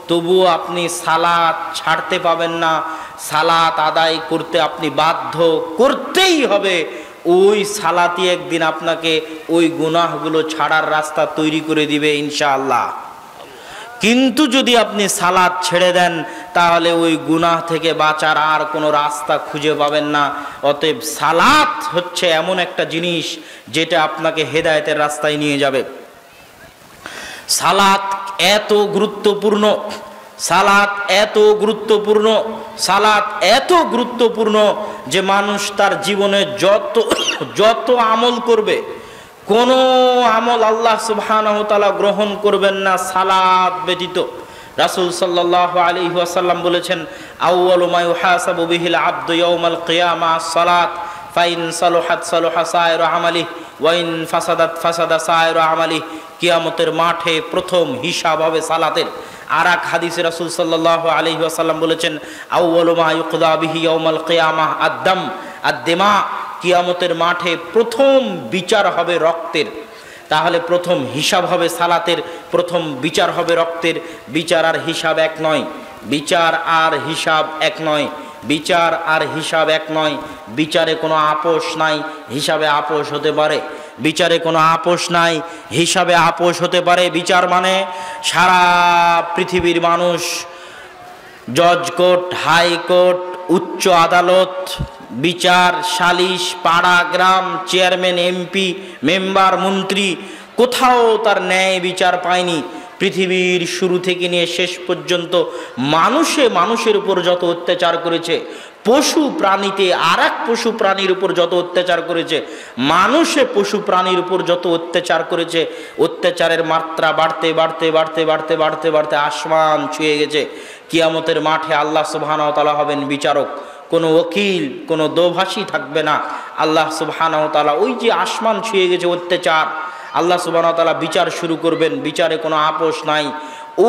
তবুও আপনি সালাত ছাড়তে পাবেন না। সালাত আদায় করতে আপনি বাধ্য, করতেই হবে। ওই সালাতই একদিন আপনাকে ওই গুনাহগুলো ছাড়ার রাস্তা তৈরি করে দিবে ইনশাআল্লাহ। কিন্তু যদি আপনি সালাত ছেড়ে দেন তাহলে ওই গুনাহ থেকে বাঁচার আর কোনো রাস্তা খুঁজে পাবেন না। অতএব সালাত হচ্ছে এমন একটা জিনিস যেটা আপনাকে হেদায়েতের রাস্তায় নিয়ে যাবে। সালাত এত গুরুত্বপূর্ণ, সালাত এত গুরুত্বপূর্ণ, সালাত এত গুরুত্বপূর্ণ যে মানুষ তার জীবনে যত আমল করবে, কোনো আমল আল্লাহ সুবহানাহু ওয়া তাআলা গ্রহণ করবেন না সালাত ব্যতীত। রাসূল সাল্লাল্লাহু আলাইহি ওয়াসাল্লাম বলেছেন, আউয়ালু মা ইউহাসাবু বিহিল আবদু ইয়াউমাল কিয়ামা সালাত, ফাইন সালুহাত সালুহা সাইরু আমালিহি ওয়া ইন ফাসাদাত ফাসাদা সাইরু আমালিহি। কিয়ামতের মাঠে প্রথম হিসাব হবে সালাতের। আর এক হাদিসে রাসূল সাল্লাল্লাহু আলাইহি ওয়াসাল্লাম বলেছেন, আউয়ালু মা ইউকদা বিহি ইয়াউমাল কিয়ামাহ আদ-দাম আদ-দিমা। কিয়ামতের মাঠে প্রথম বিচার হবে রক্তের। তাহলে প্রথম হিসাব হবে সালাতের, প্রথম বিচার হবে রক্তের। বিচার আর হিসাব এক নয়, বিচার আর হিসাব এক নয়, বিচার আর হিসাব এক নয়। বিচারে কোনো আপোষ নাই, হিসাবে আপোষ হতে পারে। বিচারে কোনো আপোষ নাই, হিসাবে আপোষ হতে পারে। বিচার মানে সারা পৃথিবীর মানুষ, জজ কোর্ট, হাইকোর্ট, উচ্চ আদালত, বিচার, সালিশ, পাড়া গ্রাম, চেয়ারম্যান, এমপি, মেম্বার, মন্ত্রী, কোথাও তার ন্যায় বিচার পায়নি। পৃথিবীর শুরু থেকে নিয়ে শেষ পর্যন্ত মানুষের উপর যত অত্যাচার করেছে, পশু প্রাণীতে আর এক পশু প্রাণীর উপর যত অত্যাচার করেছে, মানুষে পশু প্রাণীর উপর যত অত্যাচার করেছে, অত্যাচারের মাত্রা বাড়তে বাড়তে বাড়তে বাড়তে বাড়তে বাড়তে আসমান ছুঁয়ে গেছে। কিয়ামতের মাঠে আল্লাহ সুবহানাহু ওয়া তাআলা হবেন বিচারক। কোনো ওকিল, কোনো দোভাষী থাকবে না। আল্লাহ সুবহানাহু ওয়া তাআলা ওই যে আসমান ছুঁয়ে গেছে অত্যাচার, আল্লাহ সুবহানাহু ওয়া তাআলা বিচার শুরু করবেন। বিচারে কোনো আপোষ নাই।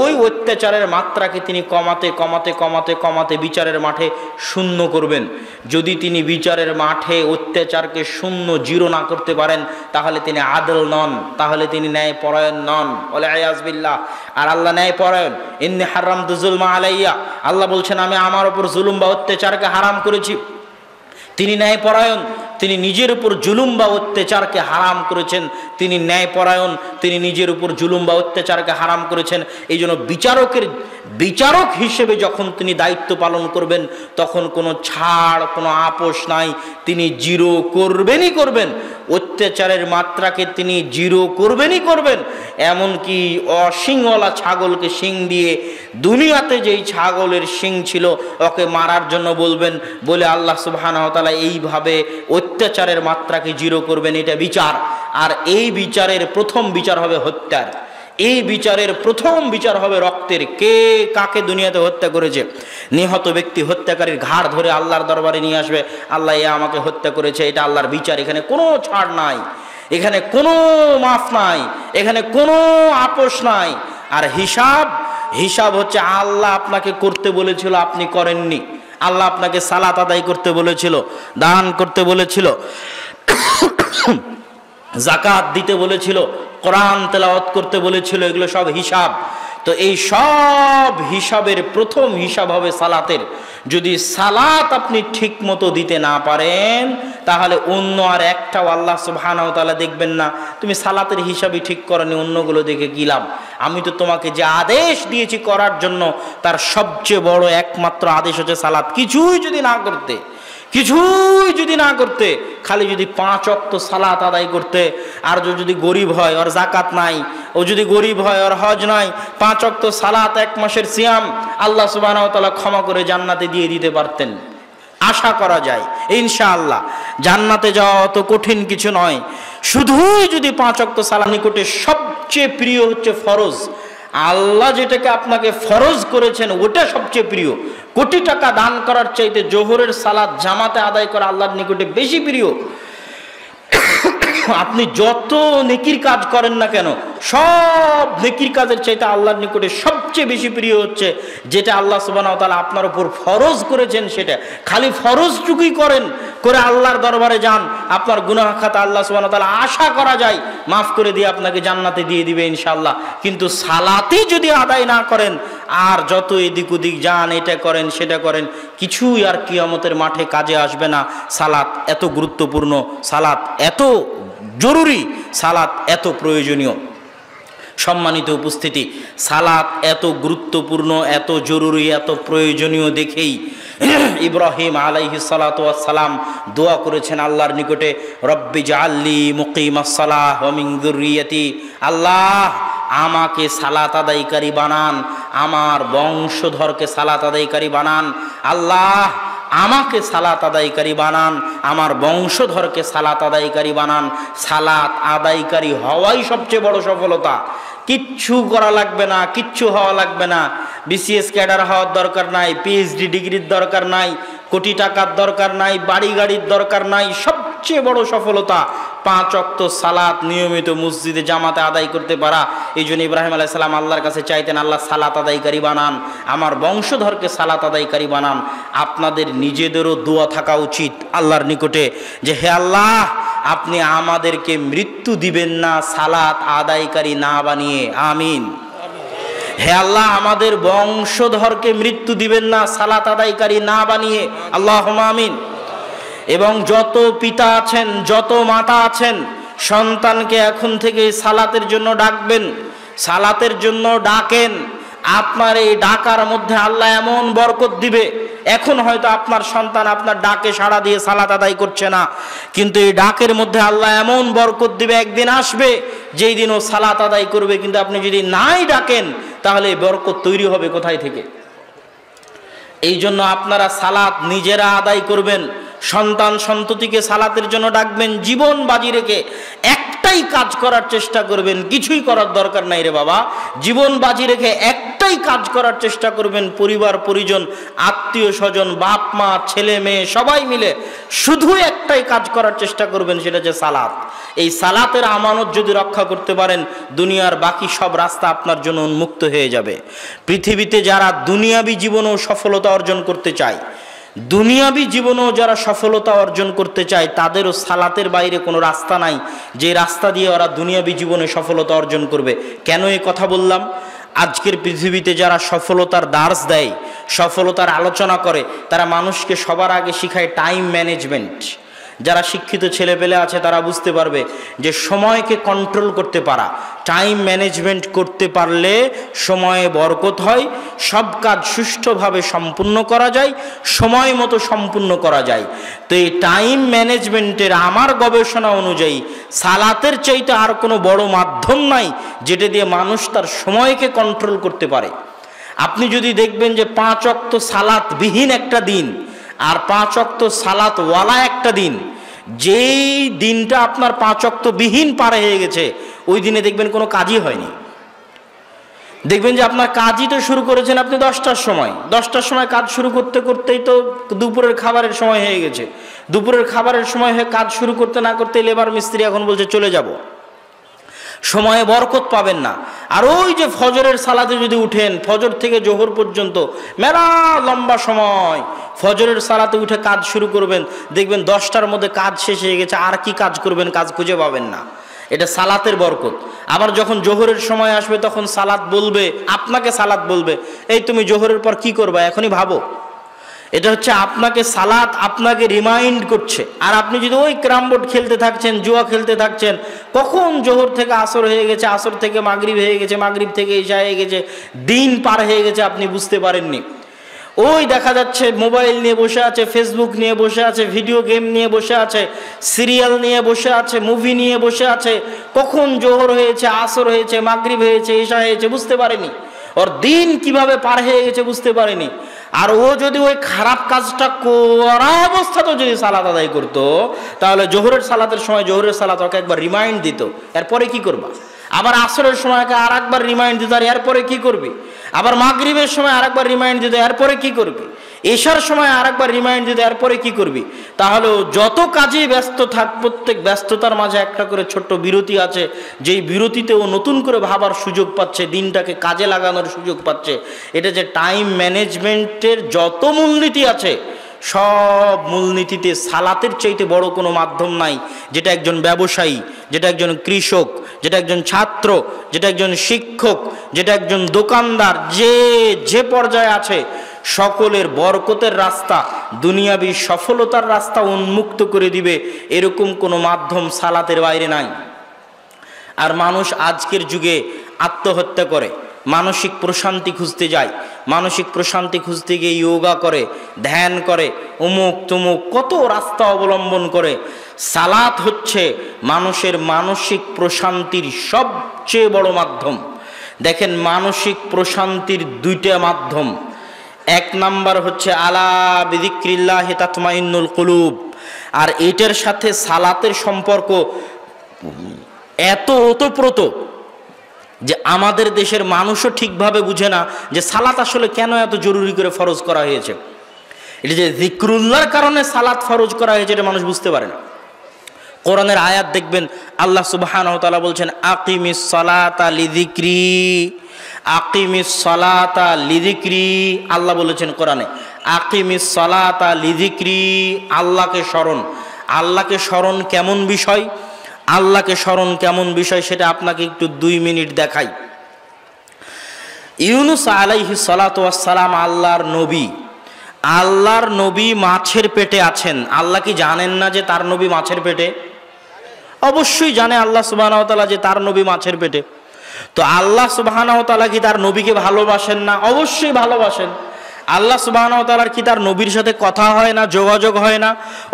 ওই অত্যাচারের মাত্রাকে তিনি কমাতে কমাতে কমাতে কমাতে বিচারের মাঠে শূন্য করবেন। যদি তিনি বিচারের মাঠে অত্যাচারকে শূন্য, জিরো না করতে পারেন তাহলে তিনি আদল নন, তাহলে তিনি ন্যায়পরায়ণ নন। ওয়াল ইয়াজ বিল্লাহ। আর আল্লাহ ন্যায়পরায়ণ। ইন্নী হারামতু যুলমা আলাইয়া, আল্লাহ বলছেন আমি আমার উপর জুলুম বা অত্যাচারকে হারাম করেছি। তিনি ন্যায়পরায়ণ, তিনি নিজের উপর জুলুম বা অত্যাচারকে হারাম করেছেন। তিনি ন্যায়পরায়ণ, তিনি নিজের উপর জুলুম বা অত্যাচারকে হারাম করেছেন। এই জন্য বিচারক হিসেবে যখন তিনি দায়িত্ব পালন করবেন তখন কোনো ছাড়, কোনো আপোষ নাই। তিনি জিরো করবেনই করবেন, অত্যাচারের মাত্রাকে তিনি জিরো করবেনই করবেন। এমনকি অশিংওয়ালা ছাগলকে শিং দিয়ে, দুনিয়াতে যেই ছাগলের শিং ছিল ওকে মারার জন্য বলবেন, বলে আল্লাহ সুবহানাহু ওয়া তাআলা এইভাবে অত্যাচারের মাত্রাকে জিরো করবেন। এটা বিচার। আর এই বিচারের প্রথম বিচার হবে হত্যার। এই বিচারের প্রথম বিচার হবে রক্তের। কে কাকে দুনিয়াতে হত্যা করেছে, নিহত ব্যক্তি হত্যাকারীর ঘাড় ধরে আল্লাহর দরবারে নিয়ে আসবে, আল্লাহ এ আমাকে হত্যা করেছে। এটা আল্লাহর বিচার। এখানে কোনো ছাড় নাই, এখানে কোনো মাফ নাই, এখানে কোনো আপোষ নাই। আর হিসাব হচ্ছে আল্লাহ আপনাকে করতে বলেছিল, আপনি করেননি। আল্লাহ আপনাকে সালাত আদায় করতে বলেছিল, দান করতে বলেছিল, যাকাত দিতে বলেছিল, কোরআন তেলাওয়াত করতে বলেছিল। এগুলো সব হিসাব। তো এই সব হিসাবের প্রথম হিসাব হবে সালাতের। যদি সালাত আপনি ঠিক মতো দিতে না পারেন তাহলে অন্য আর একটাও আল্লাহ সুবহানাহু ওয়া তাআলা দেখবেন না। তুমি সালাতের হিসাবই ঠিক করনি, অন্যগুলো দেখে কি লাভ? আমি তো তোমাকে যে আদেশ দিয়েছি করার জন্য তার সবচেয়ে বড় একমাত্র আদেশ হচ্ছে সালাত। কিছুই যদি না করতে, কিছুই যদি না করতে, খালি যদি 5 ওয়াক্ত সালাত আদায় করতে, আর যদি গরিব হয় ওর জাকাত নাই, ও যদি গরিব হয় ওর হজ নাই, 5 ওয়াক্ত সালাত 1 মাসের সিয়াম, আল্লাহ সুবহানাহু ওয়া তাআলা ক্ষমা করে জান্নাতে দিয়ে দিতে পারতেন। আশা করা যায় ইনশাআল্লাহ জান্নাতে যাওয়া অত কঠিন কিছু নয়। শুধুই যদি 5 ওয়াক্ত সালাত, নিকটে সবচেয়ে প্রিয় হচ্ছে ফরজ। আল্লাহ যেটাকে আপনাকে ফরজ করেছেন ওটা সবচেয়ে প্রিয়। কোটি টাকা দান করার চাইতে জোহরের সালাত জামাতে আদায় করা আল্লাহর নিকটে বেশি প্রিয়। আপনি যত নেকির কাজ করেন না কেন, সব নেকির কাজের চাইতে আল্লাহর নিকটে সবচেয়ে বেশি প্রিয় হচ্ছে যেটা আল্লাহ সুবহানাহু ওয়া তাআলা আপনার উপর ফরজ করেছেন সেটা। খালি ফরজটুকুই করেন, করে আল্লাহর দরবারে যান, আপনার গুনাহ খাতা আল্লাহ সুবহানাহু ওয়া তাআলা আশা করা যায় মাফ করে দিয়ে আপনাকে জান্নাতে দিয়ে দিবে ইনশাআল্লাহ। কিন্তু সালাতই যদি আদায় না করেন, আর যত এদিক ওদিক যান, এটা করেন সেটা করেন, কিছুই আর কিয়ামতের মাঠে কাজে আসবে না। সালাত এত গুরুত্বপূর্ণ, সালাত এত জরুরি, সালাত এত প্রয়োজনীয়। সম্মানিত উপস্থিতি, সালাত এত গুরুত্বপূর্ণ, এত জরুরি, এত প্রয়োজনীয় দেখেই ইব্রাহিম আলাইহিস সালাতু ওয়াস সালাম দোয়া করেছেন আল্লাহর নিকটে, রব্বি জাআলনি মুকিমাস সালাহ ওয়া মিন যুররিয়াতি, আল্লাহ আমাকে সালাত আদায়কারী বানান, আমার বংশধরকে সালাত আদায়কারী বানান, আল্লাহ আমাকে সালাত আদায়কারী বানান, আমার বংশধরকে সালাত আদায়কারী বানান। সালাত আদায়কারী হওয়াই সবচেয়ে বড় সফলতা। কিচ্ছু করা লাগবে না, কিচ্ছু হওয়া লাগবে না। বিসিএস ক্যাডার হওয়ার দরকার নাই, পিএইচডি ডিগ্রির দরকার নাই, কোটি টাকার দরকার নাই, বাড়ি গাড়ির দরকার নাই। সবচেয়ে বড় সফলতা 5 ওয়াক্ত সালাত নিয়মিত মসজিদে জামাতে আদায় করতে পারা। এই জন্য ইব্রাহিম আলাইহিস সালাম আল্লাহর কাছে চাইতেন, আল্লাহ সালাত আদায়কারী বানান, আমার বংশধরকে সালাত আদায়কারী বানান। আপনাদের নিজেদেরও দোয়া থাকা উচিত আল্লাহর নিকটে যে হে আল্লাহ, আপনি আমাদেরকে মৃত্যু দিবেন না সালাত আদায়কারী না বানিয়ে, আমিন। হে আল্লাহ, আমাদের বংশধরকে মৃত্যু দিবেন না সালাত আদায়কারী না বানিয়ে, আল্লাহুম্মা আমিন। এবং যত পিতা আছেন, যত মাতা আছেন, সন্তানকে এখন থেকে সালাতের জন্য ডাকবেন, সালাতের জন্য ডাকেন। আপনার এই ডাকার মধ্যে আল্লাহ এমন বরকত দিবে। এখন হয়তো আপনার সন্তান আপনার ডাকে সাড়া দিয়ে সালাত আদায় করছে না, কিন্তু এই ডাকের মধ্যে আল্লাহ এমন বরকত দিবে, একদিন আসবে যেই দিন ও সালাত আদায় করবে। কিন্তু আপনি যদি নাই ডাকেন, তাহলে এই বরকত তৈরি হবে কোথায় থেকে? এই জন্য আপনারা সালাত নিজেরা আদায় করবেন, সন্তান সন্ততিকে সালাতের জন্য ডাকবেন, জীবন বাজি রেখে একটাই কাজ করার চেষ্টা করবেন। কিছুই করার দরকার নাই রে বাবা, জীবন বাজি রেখে একটাই কাজ করার চেষ্টা করবেন। পরিবার পরিজন, আত্মীয় স্বজন, বাপ মা, ছেলে মেয়ে সবাই মিলে শুধু একটাই কাজ করার চেষ্টা করবেন, সেটা হচ্ছে সালাত। এই সালাতের আমানত যদি রক্ষা করতে পারেন, দুনিয়ার বাকি সব রাস্তা আপনার জন্য উন্মুক্ত হয়ে যাবে। পৃথিবীতে যারা দুনিয়াবী জীবনেও সফলতা অর্জন করতে চায়, দুনিয়াবী জীবনেও যারা সফলতা অর্জন করতে চায়, তাদেরও সালাতের বাইরে কোনো রাস্তা নাই যে রাস্তা দিয়ে ওরা দুনিয়াবী জীবনে সফলতা অর্জন করবে। কেন এই কথা বললাম? আজকের পৃথিবীতে যারা সফলতার দার্স দেয়, সফলতার আলোচনা করে, তারা মানুষকে সবার আগে শিখায় টাইম ম্যানেজমেন্ট। যারা শিক্ষিত ছেলেপেলে আছে তারা বুঝতে পারবে যে সময়কে কন্ট্রোল করতে পারা, টাইম ম্যানেজমেন্ট করতে পারলে সময়ে বরকত হয়, সব কাজ সুষ্ঠুভাবে সম্পূর্ণ করা যায়, সময় মতো সম্পূর্ণ করা যায়। তো এই টাইম ম্যানেজমেন্টের আমার গবেষণা অনুযায়ী সালাতের চাইতে আর কোনো বড় মাধ্যম নাই যেটা দিয়ে মানুষ তার সময়কে কন্ট্রোল করতে পারে। আপনি যদি দেখবেন যে 5 ওয়াক্ত সালাত বিহীন একটা দিন আর 5 ওয়াক্ত সালাত ওয়ালা একটা দিন, যেই দিনটা আপনার 5 ওয়াক্ত বিহীন পার হয়ে গেছে, ওই দিনে দেখবেন কোনো কাজই হয়নি। দেখবেন যে আপনার কাজই তো শুরু করেছেন আপনি 10টার সময়, 10টার সময় কাজ শুরু করতে করতেই তো দুপুরের খাবারের সময় হয়ে গেছে। দুপুরের খাবারের সময় হয়ে কাজ শুরু করতে না করতে লেবার মিস্ত্রি এখন বলছে চলে যাব, সময়ে বরকত পাবেন না। আর ওই যে ফজরের সালাতে যদি উঠেন, ফজর থেকে জোহর পর্যন্ত মেলা লম্বা সময় ফজরের সালাতে উঠে কাজ শুরু করবেন, দেখবেন 10টার মধ্যে কাজ শেষ হয়ে গেছে, আর কি কাজ করবেন, কাজ খুঁজে পাবেন না। এটা সালাতের বরকত। আবার যখন জোহরের সময় আসবে তখন সালাত বলবে, আপনাকে সালাত বলবে, এই তুমি জোহরের পর কি করবা এখনই ভাবো। এটা হচ্ছে আপনাকে সালাত আপনাকে রিমাইন্ড করছে। আর আপনি যদি ওই ক্যারাম বোর্ড খেলতে থাকছেন, জুয়া খেলতে থাকছেন, কখন জোহর থেকে আসর হয়ে গেছে, আসর থেকে মাগরিব হয়ে গেছে, মাগরিব থেকে ইশা হয়ে গেছে, দিন পার হয়ে গেছে, আপনি বুঝতে পারেননি। ওই দেখা যাচ্ছে মোবাইল নিয়ে বসে আছে, ফেসবুক নিয়ে বসে আছে, ভিডিও গেম নিয়ে বসে আছে, সিরিয়াল নিয়ে বসে আছে, মুভি নিয়ে বসে আছে। কখন জোহর হয়েছে, আসর হয়েছে, মাগরিব হয়েছে, ইশা হয়েছে বুঝতে পারেনি। ওর দিন কিভাবে পার হয়ে গেছে বুঝতে পারেনি। আর ও যদি ওই খারাপ কাজটা করা অবস্থাতেও যদি সালাত আদায় করতো, তাহলে জোহরের সালাতের সময় জোহরের সালাত ওকে একবার রিমাইন্ড দিত, এরপরে কি করবা? আবার আসরের সময় আর একবার রিমাইন্ড দিত, আর এরপরে কি করবি? আবার মাগরিবের সময় আর একবার রিমাইন্ড দিত, এরপরে কি করবি? এশার সময় আর একবার রিমাইন্ড দিত, এরপরে কি করবি? তাহলে যত কাজে ব্যস্ত থাক, প্রত্যেক ব্যস্ততার মাঝে একটা করে ছোট্ট বিরতি আছে, যেই বিরতিতে ও নতুন করে ভাবার সুযোগ পাচ্ছে, দিনটাকে কাজে লাগানোর সুযোগ পাচ্ছে। এটা যে টাইম ম্যানেজমেন্টের যত মূলনীতি আছে, সব মূলনীতিতে সালাতের চাইতে বড় কোনো মাধ্যম নাই, যেটা একজন ব্যবসায়ী, যেটা একজন কৃষক, যেটা একজন ছাত্র, যেটা একজন শিক্ষক, যেটা একজন দোকানদার, যে পর্যায়ে আছে, সকলের বরকতের রাস্তা, দুনিয়াবী সফলতার রাস্তা উন্মুক্ত করে দিবে, এরকম কোনো মাধ্যম সালাতের বাইরে নাই। আর মানুষ আজকের যুগে আত্মহত্যা করে, মানসিক প্রশান্তি খুঁজতে যায়, মানসিক প্রশান্তি খুঁজতে গিয়ে যোগা করে, ধ্যান করে, অমুক তমুক কত রাস্তা অবলম্বন করে। সালাত হচ্ছে মানুষের মানসিক প্রশান্তির সবচেয়ে বড় মাধ্যম। দেখেন, মানসিক প্রশান্তির দুইটা মাধ্যম। এক নাম্বার হচ্ছে আলা বিযিক্রিল্লাহি তাতমাইন্নুল কুলুব, আর এটার সাথে সালাতের সম্পর্ক এত ওতপ্রোত যে আমাদের দেশের মানুষও ঠিকভাবে বুঝে না যে সালাত আসলে কেন এত জরুরি করে ফরজ করা হয়েছে। এটা যে যিকরুল্লাহর কারণে সালাত ফরজ করা হয়েছে, এটা মানুষ বুঝতে পারে না। কোরআনের আয়াত দেখবেন, আল্লাহ সুবহানাহু ওয়া তাআলা বলছেন আকিমিস সালাতা লিযিকরি, আকিমিস সালাতা লিযিকরি। আল্লাহ বলেছেন কোরআনে আকিমিস সালাতা লিযিকরি, আল্লাহকে স্মরণ। আল্লাহকে স্মরণ কেমন বিষয়, আল্লাহকে স্মরণ কেমন বিষয় সেটা আপনাকে একটু 2 মিনিট দেখাই। ইউনুস আলাইহিস সালাতু ওয়াস সালাম আল্লাহর নবী, আল্লাহর নবী মাছের পেটে আছেন। আল্লাহ কি জানেন না যে তার নবী মাছের পেটে? অবশ্যই জানে আল্লাহ সুবহানাহু ওয়া তাআলা যে তার নবী মাছের পেটে। তো আল্লাহ সুবহানাহু ওয়া তাআলা কি তার নবীকে ভালোবাসেন না? অবশ্যই ভালোবাসেন। আল্লাহ সুবহানাহু ওয়া তাআলার কি তার নবীর সাথে কথা হয় না, যোগাযোগ হয় না?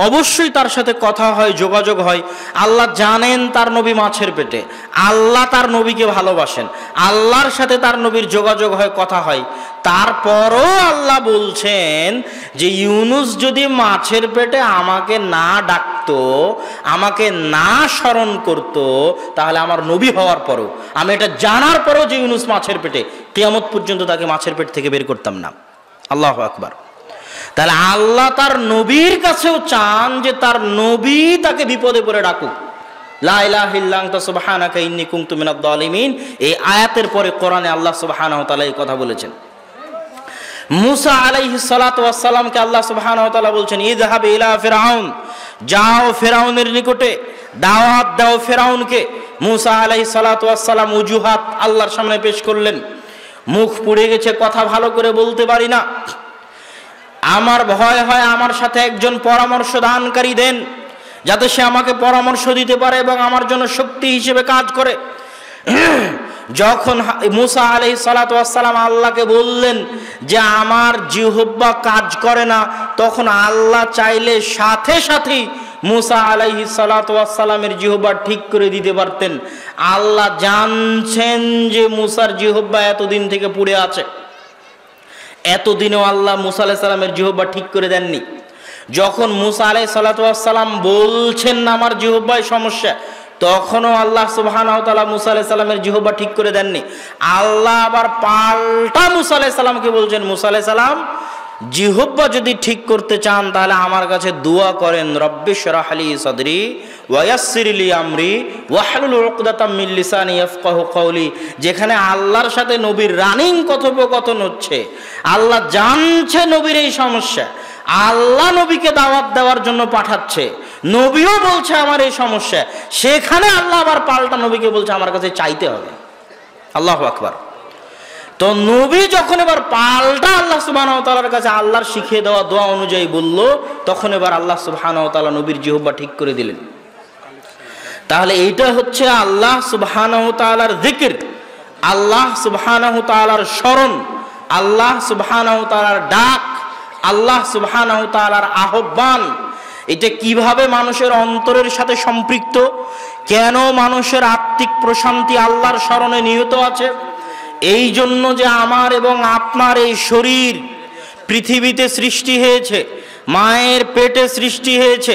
অবশ্যই তার সাথে কথা হয়, যোগাযোগ হয়। আল্লাহ জানেন তার নবী মাছের পেটে, আল্লাহ তার নবীকে ভালোবাসেন, আল্লাহর সাথে তার নবীর যোগাযোগ হয়, কথা হয়। তারপরও আল্লাহ বলছেন যে ইউনুস যদি মাছের পেটে আমাকে না ডাকতো, আমাকে না স্মরণ করতো, তাহলে আমার নবী হওয়ার পরও, আমি এটা জানার পরও যে ইউনুস মাছের পেটে, কিয়ামত পর্যন্ত তাকে মাছের পেট থেকে বের করতাম না। আল্লাহু আকবার। তাহলে আল্লাহ তার নবীর কাছেও চান যে তার নবী তাকে বিপদে পড়ে ডাকুক। লা ইলাহা ইল্লা আনতা সুবহানাকা ইন্নী কুনতু মিনাজ জালিমিন, এই আয়াতের পরে কোরআনে আল্লাহ সুবহানাহু ওয়া তাআলা এই কথা বলেছেন। মুসা আলাইহিস সালাতু ওয়াস সালামকে আল্লাহ সুবহানাহু ওয়া তাআলা বলছেন ইযহাব ইলা ফিরআউন, যাও ফিরআউনের নিকটে, দাওয়াত দাও ফিরআউনকে। মুসা আলাইহিস সালাতু ওয়াস সালাম উজুহাত আল্লাহর সামনে পেশ করলেন। মুখ পুড়ে গেছে, কথা ভালো করে বলতে পারি না, আমার ভয় হয় আমার সাথে একজন পরামর্শ দানকারী দেন, যাতে সে আমাকে পরামর্শ দিতে পারে এবং আমার জন্য শক্তি হিসেবে কাজ করে। যখন মুসা আলাইহিস সালাতু ওয়াস সালাম আল্লাহকে বললেন যে আমার জিহ্বা কাজ করে না, তখন আল্লাহ চাইলে সাথে সাথেই মুসা আলাইহিস সালাতু ওয়াস সালামের জিহ্বা ঠিক করে দিতে পারতেন। আল্লাহ জানছেন যে মুসার জিহ্বা এতদিন থেকে পুড়ে আছে, এতদিনেও আল্লাহ মুসা আলাইহিস সালামের জিহ্বা ঠিক করে দেননি। যখন মুসা আলাইহিস সালাতু ওয়াস সালাম বলছেন আমার জিহ্বায় সমস্যা, তখনও আল্লাহ সুবহানাহু ওয়া তাআলা মুসা আলাইহিস সালামের জিহ্বা ঠিক করে দেননি। আল্লাহ আবার পাল্টা মুসা আলাইহিস সালামকে বলছেন, মুসা আলাইহিস সালাম জিহ্বা যদি ঠিক করতে চান তাহলে আমার কাছে দোয়া করেন, রব্বিশরাহ লি সাদরি ওয়া ইয়াসসির লি আমরি ওয়াহলুল উকদাতাম মিন লিসানি ইয়াফকাহু কওলি। যেখানে আল্লাহর সাথে নবীর রানিং কথোপকথন হচ্ছে, আল্লাহ জানছে নবীর এই সমস্যা, আল্লাহ নবীকে দাওয়াত দেওয়ার জন্য পাঠাচ্ছে, নবীও বলছে আমার এই সমস্যা, সেখানে আল্লাহ আবার পাল্টা নবীকে বলছে আমার কাছে চাইতে হবে। আল্লাহু আকবার। তো নবী যখন এবার পাল্টা আল্লাহ সুবহানাহু ওয়া তাআলার কাছে আল্লাহর শিখিয়ে দেওয়া দোয়া অনুযায়ী বলল, তখন এবার আল্লাহ সুবহানাহু ওয়া তাআলা নবীর জিহ্বা ঠিক করে দিলেন। তাহলে এইটা হচ্ছে আল্লাহ সুবহানাহু ওয়া তাআলার জিকির, আল্লাহ সুবহানাহু ওয়া তাআলার স্মরণ, আল্লাহ সুবহানাহু ওয়া তাআলার ডাক। আল্লাহ সুবহানাহু ওয়া তাআলার আহ্বান, এটা কিভাবে মানুষের অন্তরের সাথে সম্পৃক্ত, কেন মানুষের আত্মিক প্রশান্তি আল্লাহর স্মরণে নিহত আছে? এই জন্য যে আমার এবং আপনার এই শরীর পৃথিবীতে সৃষ্টি হয়েছে, মায়ের পেটে সৃষ্টি হয়েছে,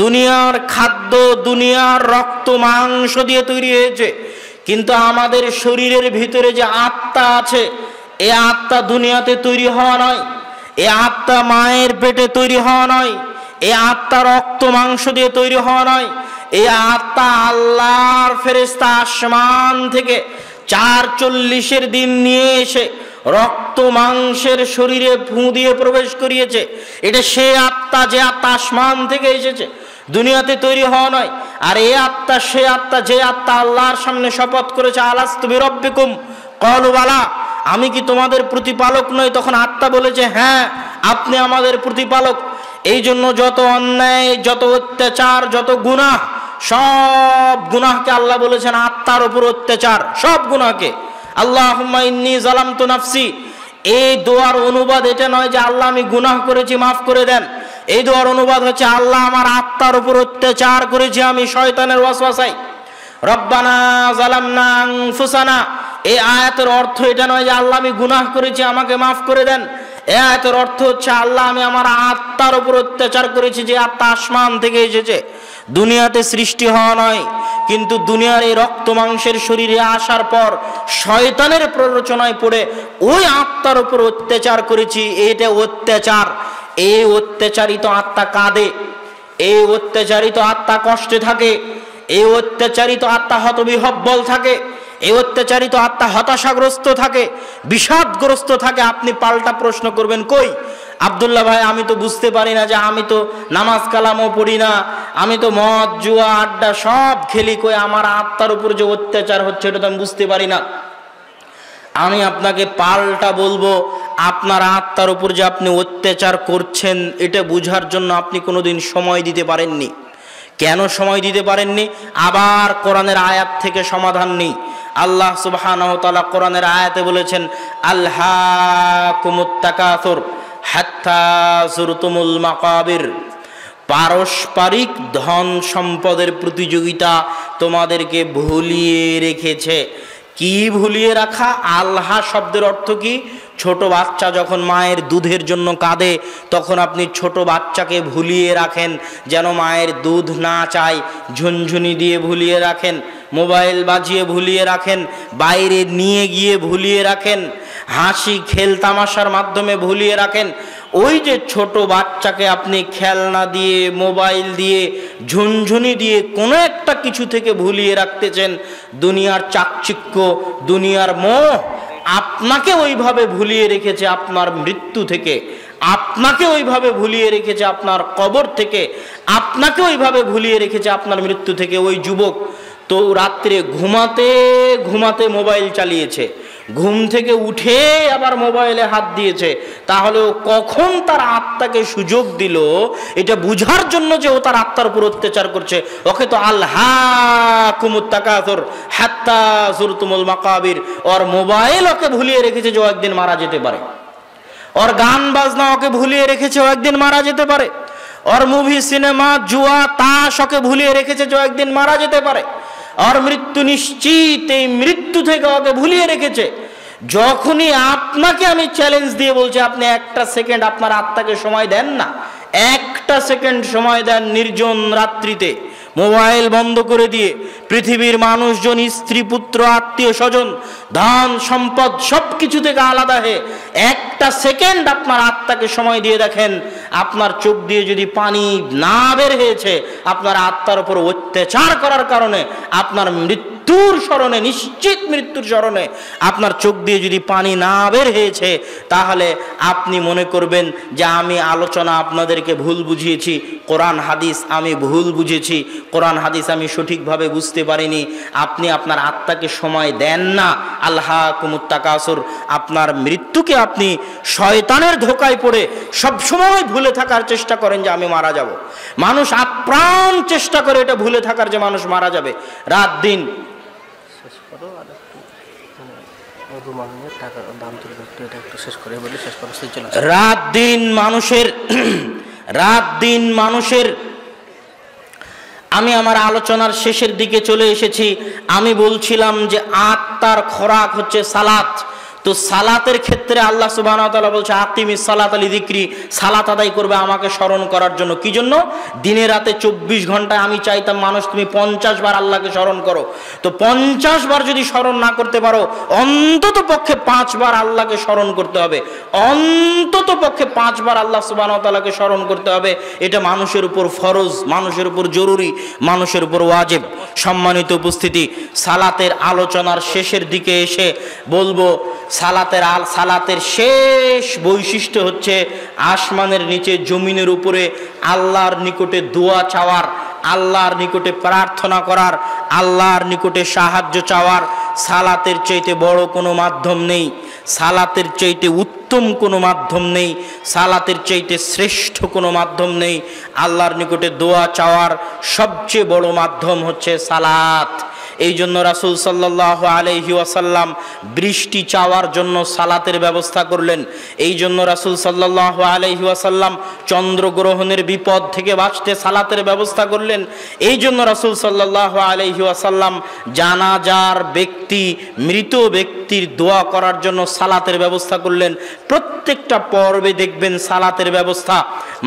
দুনিয়ার খাদ্য, দুনিয়ার রক্ত মাংস দিয়ে তৈরি হয়েছে, কিন্তু আমাদের শরীরের ভিতরে যে আত্মা আছে, এ আত্মা দুনিয়াতে তৈরি হওয়া নয়, এ আত্মা মায়ের পেটে তৈরি হওয়া নয়, এ আত্মা রক্ত মাংস দিয়ে তৈরি হওয়া নয়, এ আত্মা আল্লাহর ফেরেশতা আসমান থেকে ৪৪ দিন নিয়ে এসে রক্ত মাংসের শরীরে ফু দিয়ে প্রবেশ করিয়েছে। এটা সে আত্মা, যে আত্মা আসমান থেকে এসেছে, দুনিয়াতে তৈরি হওয়া নয়। আর এ আত্মা সে আত্মা, যে আত্মা আল্লাহর সামনে শপথ করেছে, আলাস্তু বিরব্বিকুম ক্বালু বালা, আমি কি তোমাদের প্রতিপালক নই? তখন আত্মা বলেছে, হ্যাঁ আপনি আমাদের প্রতিপালক। এই জন্য যত অন্যায়, যত অত্যাচার, যত গুনাহ, সব গুনাহকে আল্লাহ বলেছেন আত্মার উপর অত্যাচার, সব গুনাহকে। আল্লাহুম্মা ইন্নী যালামতু নাফসি, এই দোয়ার অনুবাদ এটা নয় যে আল্লাহ আমি গুনাহ করেছি মাফ করে দেন। এই দোয়ার অনুবাদ হচ্ছে আল্লাহ আমার আত্মার উপর অত্যাচার করেছি আমি শয়তানের ওয়াসওয়াসায়। রব্বানা যালামনা আনফুসানা, এই আয়াতের অর্থ এটা নয় যে আল্লাহ আমি গুনাহ করেছি আমাকে মাফ করে দেন। এই আয়াতের অর্থ হচ্ছে আল্লাহ আমি আমার আত্মার উপর অত্যাচার করেছি, যে আত্মা আসমান থেকে এসেছে, দুনিয়াতে সৃষ্টি হওয়া নয়। কিন্তু দুনিয়ার এই রক্ত মাংসের শরীরে আসার পর শয়তানের প্ররোচনায় পড়ে ওই আত্মার উপর অত্যাচার করেছি। এটা অত্যাচার। এই অত্যাচারিত আত্মা কাঁদে, এই অত্যাচারিত আত্মা কষ্টে থাকে, এই অত্যাচারিত আত্মা হতবিহ্বল থাকে, এই অত্যাচারিত আত্মা হতাশাগ্রস্ত থাকে, বিষাদগ্রস্ত থাকে। আপনি পাল্টা প্রশ্ন করবেন, কই আব্দুল্লাহ ভাই, আমি তো বুঝতে পারি না, যে আমি তো নামাজ কালামও পড়ি না, আমি তো মদ জুয়া আড্ডা সব খেলি, কই আমার আত্মার উপর যে অত্যাচার হচ্ছে এটা তো আমি বুঝতে পারি না। আমি আপনাকে পাল্টা বলবো, আপনার আত্মার উপর যে আপনি অত্যাচার করছেন এটা বুঝার জন্য আপনি কোনোদিন সময় দিতে পারেননি। কেন সময় দিতে পারেননি? আবার কোরআনের আয়াত থেকে সমাধান নেই। আল্লাহ সুবহানাহু ওয়া তাআলা কোরআনের আয়াতে বলেছেন, আলহাকুমুত তাকাসুর হাত্তা যুরতুমুল মাকাবির, পারস্পরিক ধন সম্পদের প্রতিযোগিতা তোমাদেরকে ভুলিয়ে রেখেছে। কি ভুলিয়ে রাখা? আল্লাহ শব্দের অর্থ কি? ছোট বাচ্চা যখন মায়ের দুধের জন্য কাঁদে, তখন আপনি ছোট বাচ্চাকে ভুলিয়ে রাখেন যেন মায়ের দুধ না চায়, ঝুনঝুনি দিয়ে ভুলিয়ে রাখেন, মোবাইল বাজিয়ে ভুলিয়ে রাখেন, বাইরে নিয়ে গিয়ে ভুলিয়ে রাখেন, হাসি খেল তামাশার মাধ্যমে ভুলিয়ে রাখেন। ওই যে ছোট বাচ্চাকে আপনি খেলনা দিয়ে, মোবাইল দিয়ে, ঝুনঝুনি দিয়ে কোনো একটা কিছু থেকে ভুলিয়ে রাখতেছেন, দুনিয়ার চাকচিক্য, দুনিয়ার মোহ আপনাকে ওইভাবে ভুলিয়ে রেখেছে আপনার মৃত্যু থেকে, আপনাকে ওইভাবে ভুলিয়ে রেখেছে আপনার কবর থেকে, আপনাকে ওইভাবে ভুলিয়ে রেখেছে আপনার মৃত্যু থেকে। ওই যুবক তো রাত্রে ঘুমাতে ঘুমাতে মোবাইল চালিয়েছে, ঘুম থেকে উঠে আবার মোবাইলে হাত দিয়েছে, তাহলে ও কখন তার আত্মাকে সুযোগ দিল এটা বুঝার জন্য যে ও তার আত্মার উপর অত্যাচার করছে? ওকে তো আলহাকুমুত তাকাসুর হাত্তা যুরতুমুল মাকাবির, ওর মোবাইল ওকে ভুলিয়ে রেখেছে যে ও একদিন মারা যেতে পারে, ওর গান বাজনা ওকে ভুলিয়ে রেখেছে ও একদিন মারা যেতে পারে, ওর মুভি সিনেমা জুয়া তাস ওকে ভুলিয়ে রেখেছে যে ও একদিন মারা যেতে পারে, আর মৃত্যু নিশ্চিত, এই মৃত্যু থেকে ওকে ভুলিয়ে রেখেছে। যখনই আপনাকে আমি চ্যালেঞ্জ দিয়ে বলছি, আপনি একটা সেকেন্ড আপনার আত্মাকে সময় দেন না, একটা সেকেন্ড সময় দেন, নির্জন রাত্রিতে মোবাইল বন্ধ করে দিয়ে, পৃথিবীর মানুষজন, স্ত্রী পুত্র আত্মীয় স্বজন ধন সম্পদ সব কিছু থেকে আলাদা হয়ে একটা সেকেন্ড আপনার আত্মাকে সময় দিয়ে দেখেন, আপনার চোখ দিয়ে যদি পানি না বের হয়েছে, আপনার আত্মার উপর অত্যাচার করার কারণে, আপনার মৃত্যুর স্মরণে, নিশ্চিত মৃত্যুর স্মরণে আপনার চোখ দিয়ে যদি পানি না বের হয়েছে, তাহলে আপনি মনে করবেন যে আমি আলোচনা আপনাদেরকে ভুল বুঝিয়েছি, কোরআন হাদিস আমি ভুল বুঝেছি, কোরআন হাদিস আমি সঠিকভাবে বুঝতে পারিনি। আপনি আপনার আত্মাকে সময় দেন না। আলহাকুমুত তাকাসুর, আপনার মৃত্যুকে আপনি শয়তানের ধোকায় পড়ে সবসময় ভুলে থাকার চেষ্টা করেন যে আমি মারা যাব। মানুষ আপ্রাণ চেষ্টা করে এটা ভুলে থাকার যে মানুষ মারা যাবে। রাত দিন রুমাল নিয়ে টাকার দাম তুলবে, এটা একটু শেষ করে বলি, শেষ করে চলে রাত দিন মানুষের আমি আমার আলোচনার শেষের দিকে চলে এসেছি। আমি বলছিলাম যে আত্মার খোরাক হচ্ছে সালাত। তো সালাতের ক্ষেত্রে আল্লাহ সুবহানাহু ওয়া তাআলা বলছে আকিমিস সালাতা লিযিকরি, সালাত আদায় করবে আমাকে স্মরণ করার জন্য। কি জন্য? দিনে রাতে 24 ঘন্টায় আমি চাইতাম মানুষ তুমি 50 বার আল্লাহকে স্মরণ করো। তো 50 বার যদি স্মরণ না করতে পারো, অন্তত পক্ষে 5 বার আল্লাহকে স্মরণ করতে হবে। অন্তত পক্ষে 5 বার আল্লাহ সুবহানাহু ওয়া তাআলাকে স্মরণ করতে হবে। এটা মানুষের উপর ফরজ, মানুষের উপর জরুরি, মানুষের উপর ওয়াজিব। সম্মানিত উপস্থিতি, সালাতের আলোচনার শেষের দিকে এসে বলবো সালাতের শেষ বৈশিষ্ট্য হচ্ছে আসমানের নিচে জমিনের উপরে আল্লাহর নিকটে দোয়া চাওয়ার, আল্লাহর নিকটে প্রার্থনা করার, আল্লাহর নিকটে সাহায্য চাওয়ার। সালাতের চাইতে বড় কোনো মাধ্যম নেই, সালাতের চাইতে উত্তম কোনো মাধ্যম নেই, সালাতের চাইতে শ্রেষ্ঠ কোনো মাধ্যম নেই। আল্লাহর নিকটে দোয়া চাওয়ার সবচেয়ে বড় মাধ্যম হচ্ছে সালাত। এই জন্য রাসূল সাল্লাল্লাহু আলাইহি ওয়াসাল্লাম বৃষ্টি চাওয়ার জন্য সালাতের ব্যবস্থা করলেন। এই জন্য রাসূল সাল্লাল্লাহু আলাইহি ওয়াসাল্লাম চন্দ্রগ্রহণের বিপদ থেকে বাঁচতে সালাতের ব্যবস্থা করলেন। এই জন্য রাসূল সাল্লাল্লাহু আলাইহি ওয়াসাল্লাম জানাজার ব্যক্তি, মৃত ব্যক্তির দোয়া করার জন্য সালাতের ব্যবস্থা করলেন। প্রত্যেকটা পর্বে দেখবেন সালাতের ব্যবস্থা।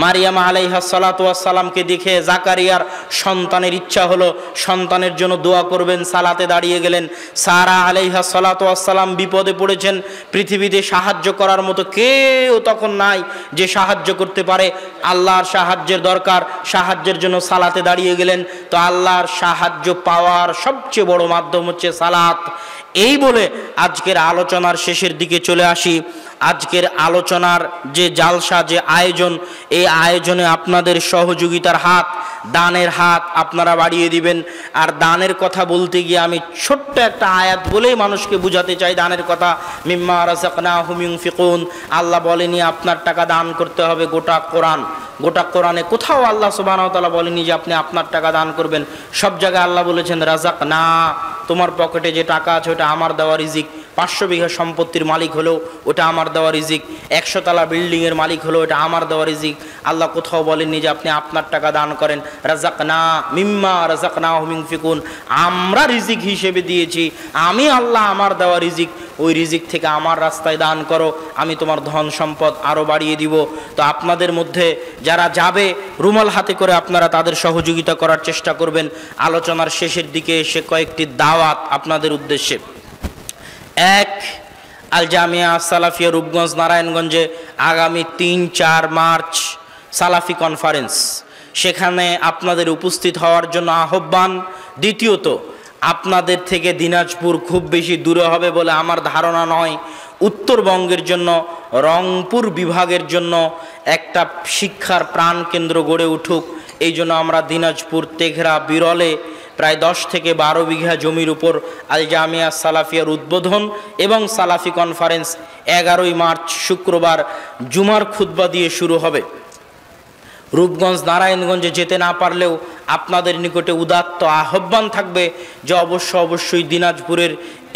মারিয়াম আলাইহাস সালাতু ওয়াস সালামকে দেখে জাকারিয়ার সন্তানের ইচ্ছা হলো, সন্তানের জন্য দোয়া করবেন, সালাতে দাঁড়িয়ে গেলেন। সারা আলাইহাস সালাতু ওয়াস সালাম বিপদে পড়েছেন, পৃথিবীতে সাহায্য করার মতো কেউ তখন নাই যে সাহায্য করতে পারে, আল্লাহর সাহায্যের দরকার, সাহায্যের জন্য সালাতে দাঁড়িয়ে গেলেন। তো আল্লাহর সাহায্য পাওয়ার সবচেয়ে বড় মাধ্যম হচ্ছে সালাত। এই বলে আজকের আলোচনার শেষের দিকে চলে আসি। আজকের আলোচনার যে জালসা, যে আয়োজন, এই আয়োজনে আপনাদের সহযোগিতার হাত, দানের হাত আপনারা বাড়িয়ে দিবেন। আর দানের কথা বলতে গিয়ে আমি ছোট্ট একটা আয়াত বলেই মানুষকে বুঝাতে চাই দানের কথা। মিম্মা রাযাকনাহুম ইউনফিকুন, আল্লাহ বলেনি আপনার টাকা দান করতে হবে। গোটা কোরআনে কোথাও আল্লাহ সুবহানাহু ওয়া তাআলা বলেনি যে আপনি আপনার টাকা দান করবেন। সব জায়গায় আল্লাহ বলেছেন রাযাকনা, তোমার পকেটে যে টাকা আছে ওটা আমার দেওয়া রিজিক। 500 বিঘা সম্পত্তির মালিক হলেও ওটা আমার দেওয়া রিজিক, 100 তলা বিল্ডিংয়ের মালিক হলেও এটা আমার দেওয়া রিজিক। আল্লাহ কোথাও বলেননি যে আপনি আপনার টাকা দান করেন। রাযাকনা মিম্মা রাযাকনাহুম ইউনফিকুন, আমরা রিজিক হিসেবে দিয়েছি, আমি আল্লাহ আমার দেওয়া রিজিক, ওই রিজিক থেকে আমার রাস্তায় দান করো, আমি তোমার ধন সম্পদ আরও বাড়িয়ে দিব। তো আপনাদের মধ্যে যারা যাবে রুমাল হাতে করে আপনারা তাদের সহযোগিতা করার চেষ্টা করবেন। আলোচনার শেষের দিকে এসে কয়েকটি দাওয়াত আপনাদের উদ্দেশ্যে। এক, আল জামিয়া সালাফিয়া রূপগঞ্জ নারায়ণগঞ্জে আগামী 3-4 মার্চ সালাফি কনফারেন্স, সেখানে আপনাদের উপস্থিত হওয়ার জন্য আহ্বান। দ্বিতীয়ত, আপনাদের থেকে দিনাজপুর খুব বেশি দূরে হবে বলে আমার ধারণা নয়। উত্তরবঙ্গের জন্য, রংপুর বিভাগের জন্য একটা শিক্ষার প্রাণকেন্দ্র গড়ে উঠুক, এই জন্য আমরা দিনাজপুর তেঘরা বিরলে প্রায় 10 থেকে 12 বিঘা জমির উপর আল জামিয়া সালাফিয়ার উদ্বোধন এবং সালাফি কনফারেন্স 11ই মার্চ শুক্রবার জুমার খুতবা দিয়ে শুরু হবে। রূপগঞ্জ নারায়ণগঞ্জে যেতে না পারলেও আপনাদের নিকটে উদাত্ত আহ্বান থাকবে যে অবশ্যই দিনাজপুরের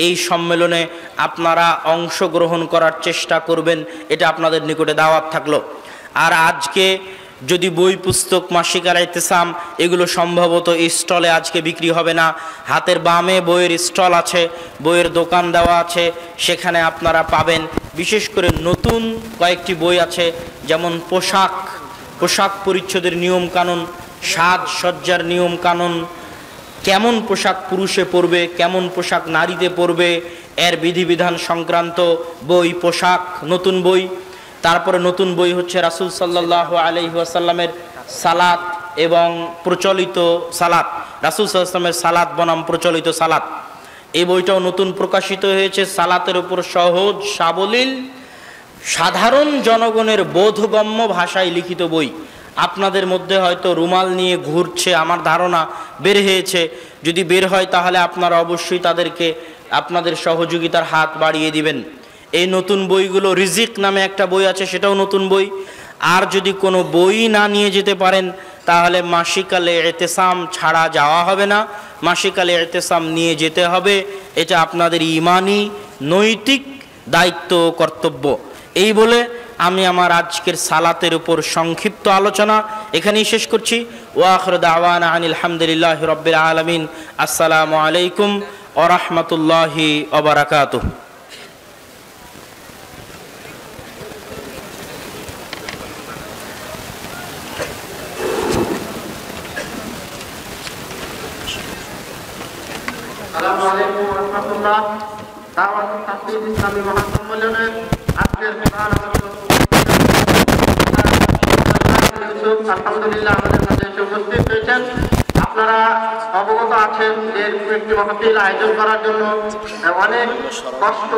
এই সম্মেলনে আপনারা অংশগ্রহণ করার চেষ্টা করবেন, এটা আপনাদের নিকটে দাওয়াত থাকলো। আর আজকে যদি বই পুস্তক, মাসিক আল ইতিসাম এগুলো সম্ভবত এই স্টলে আজকে বিক্রি হবে না। হাতের বামে বইয়ের স্টল আছে, বইয়ের দোকান দেওয়া আছে, সেখানে আপনারা পাবেন। বিশেষ করে নতুন কয়েকটি বই আছে, যেমন পোশাক পরিচ্ছদের নিয়ম কানুন, সাজসজ্জার নিয়ম কানুন, কেমন পোশাক পুরুষে পরবে, কেমন পোশাক নারীতে পরবে, এর বিধিবিধান সংক্রান্ত বই, পোশাক, নতুন বই। তারপরে নতুন বই হচ্ছে রাসূল সাল্লাল্লাহু আলাইহি ওয়াসাল্লামের সালাত এবং প্রচলিত সালাত, রাসূল সাল্লাল্লাহু আলাইহি ওয়াসাল্লামের সালাত বনাম প্রচলিত সালাত। এই বইটাও নতুন প্রকাশিত হয়েছে। সালাতের উপর সহজ সাবলীল সাধারণ জনগণের বোধগম্য ভাষায় লিখিত বই। আপনাদের মধ্যে হয়তো রুমাল নিয়ে ঘুরছে, আমার ধারণা বের হয়েছে। যদি বের হয় তাহলে আপনারা অবশ্যই তাদেরকে আপনাদের সহযোগিতার হাত বাড়িয়ে দিবেন। এই নতুন বইগুলো, রিজিক নামে একটা বই আছে, সেটাও নতুন বই। আর যদি কোনো বই না নিয়ে যেতে পারেন তাহলে মাসিক আল ইতিসাম ছাড়া যাওয়া হবে না, মাসিক আল ইতিসাম নিয়ে যেতে হবে। এটা আপনাদের ইমানি, নৈতিক দায়িত্ব ও কর্তব্য। এই বলে আমি আমার আজকের সালাতের উপর সংক্ষিপ্ত আলোচনা এখানেই শেষ করছি। ওয়া আখিরু দাওয়ানা আনিল হামদুলিল্লাহি রাব্বিল আলামিন। আসসালামু আলাইকুম ওয়া রাহমাতুল্লাহি ওয়া বারাকাতুহু। আসসালামু আলাইকুম ওয়া রাহমাতুল্লাহ। দাওয়াতুত তাফসীর ইসলামী মহাসম্মেলনের আজকের প্রধান আলোচক আলহামদুলিল্লাহ আমাদের মাঝে এসে উপস্থিত হয়েছেন। আপনারা অবগত আছেন যে একটি মাহফিল আয়োজন করার জন্য অনেক কষ্ট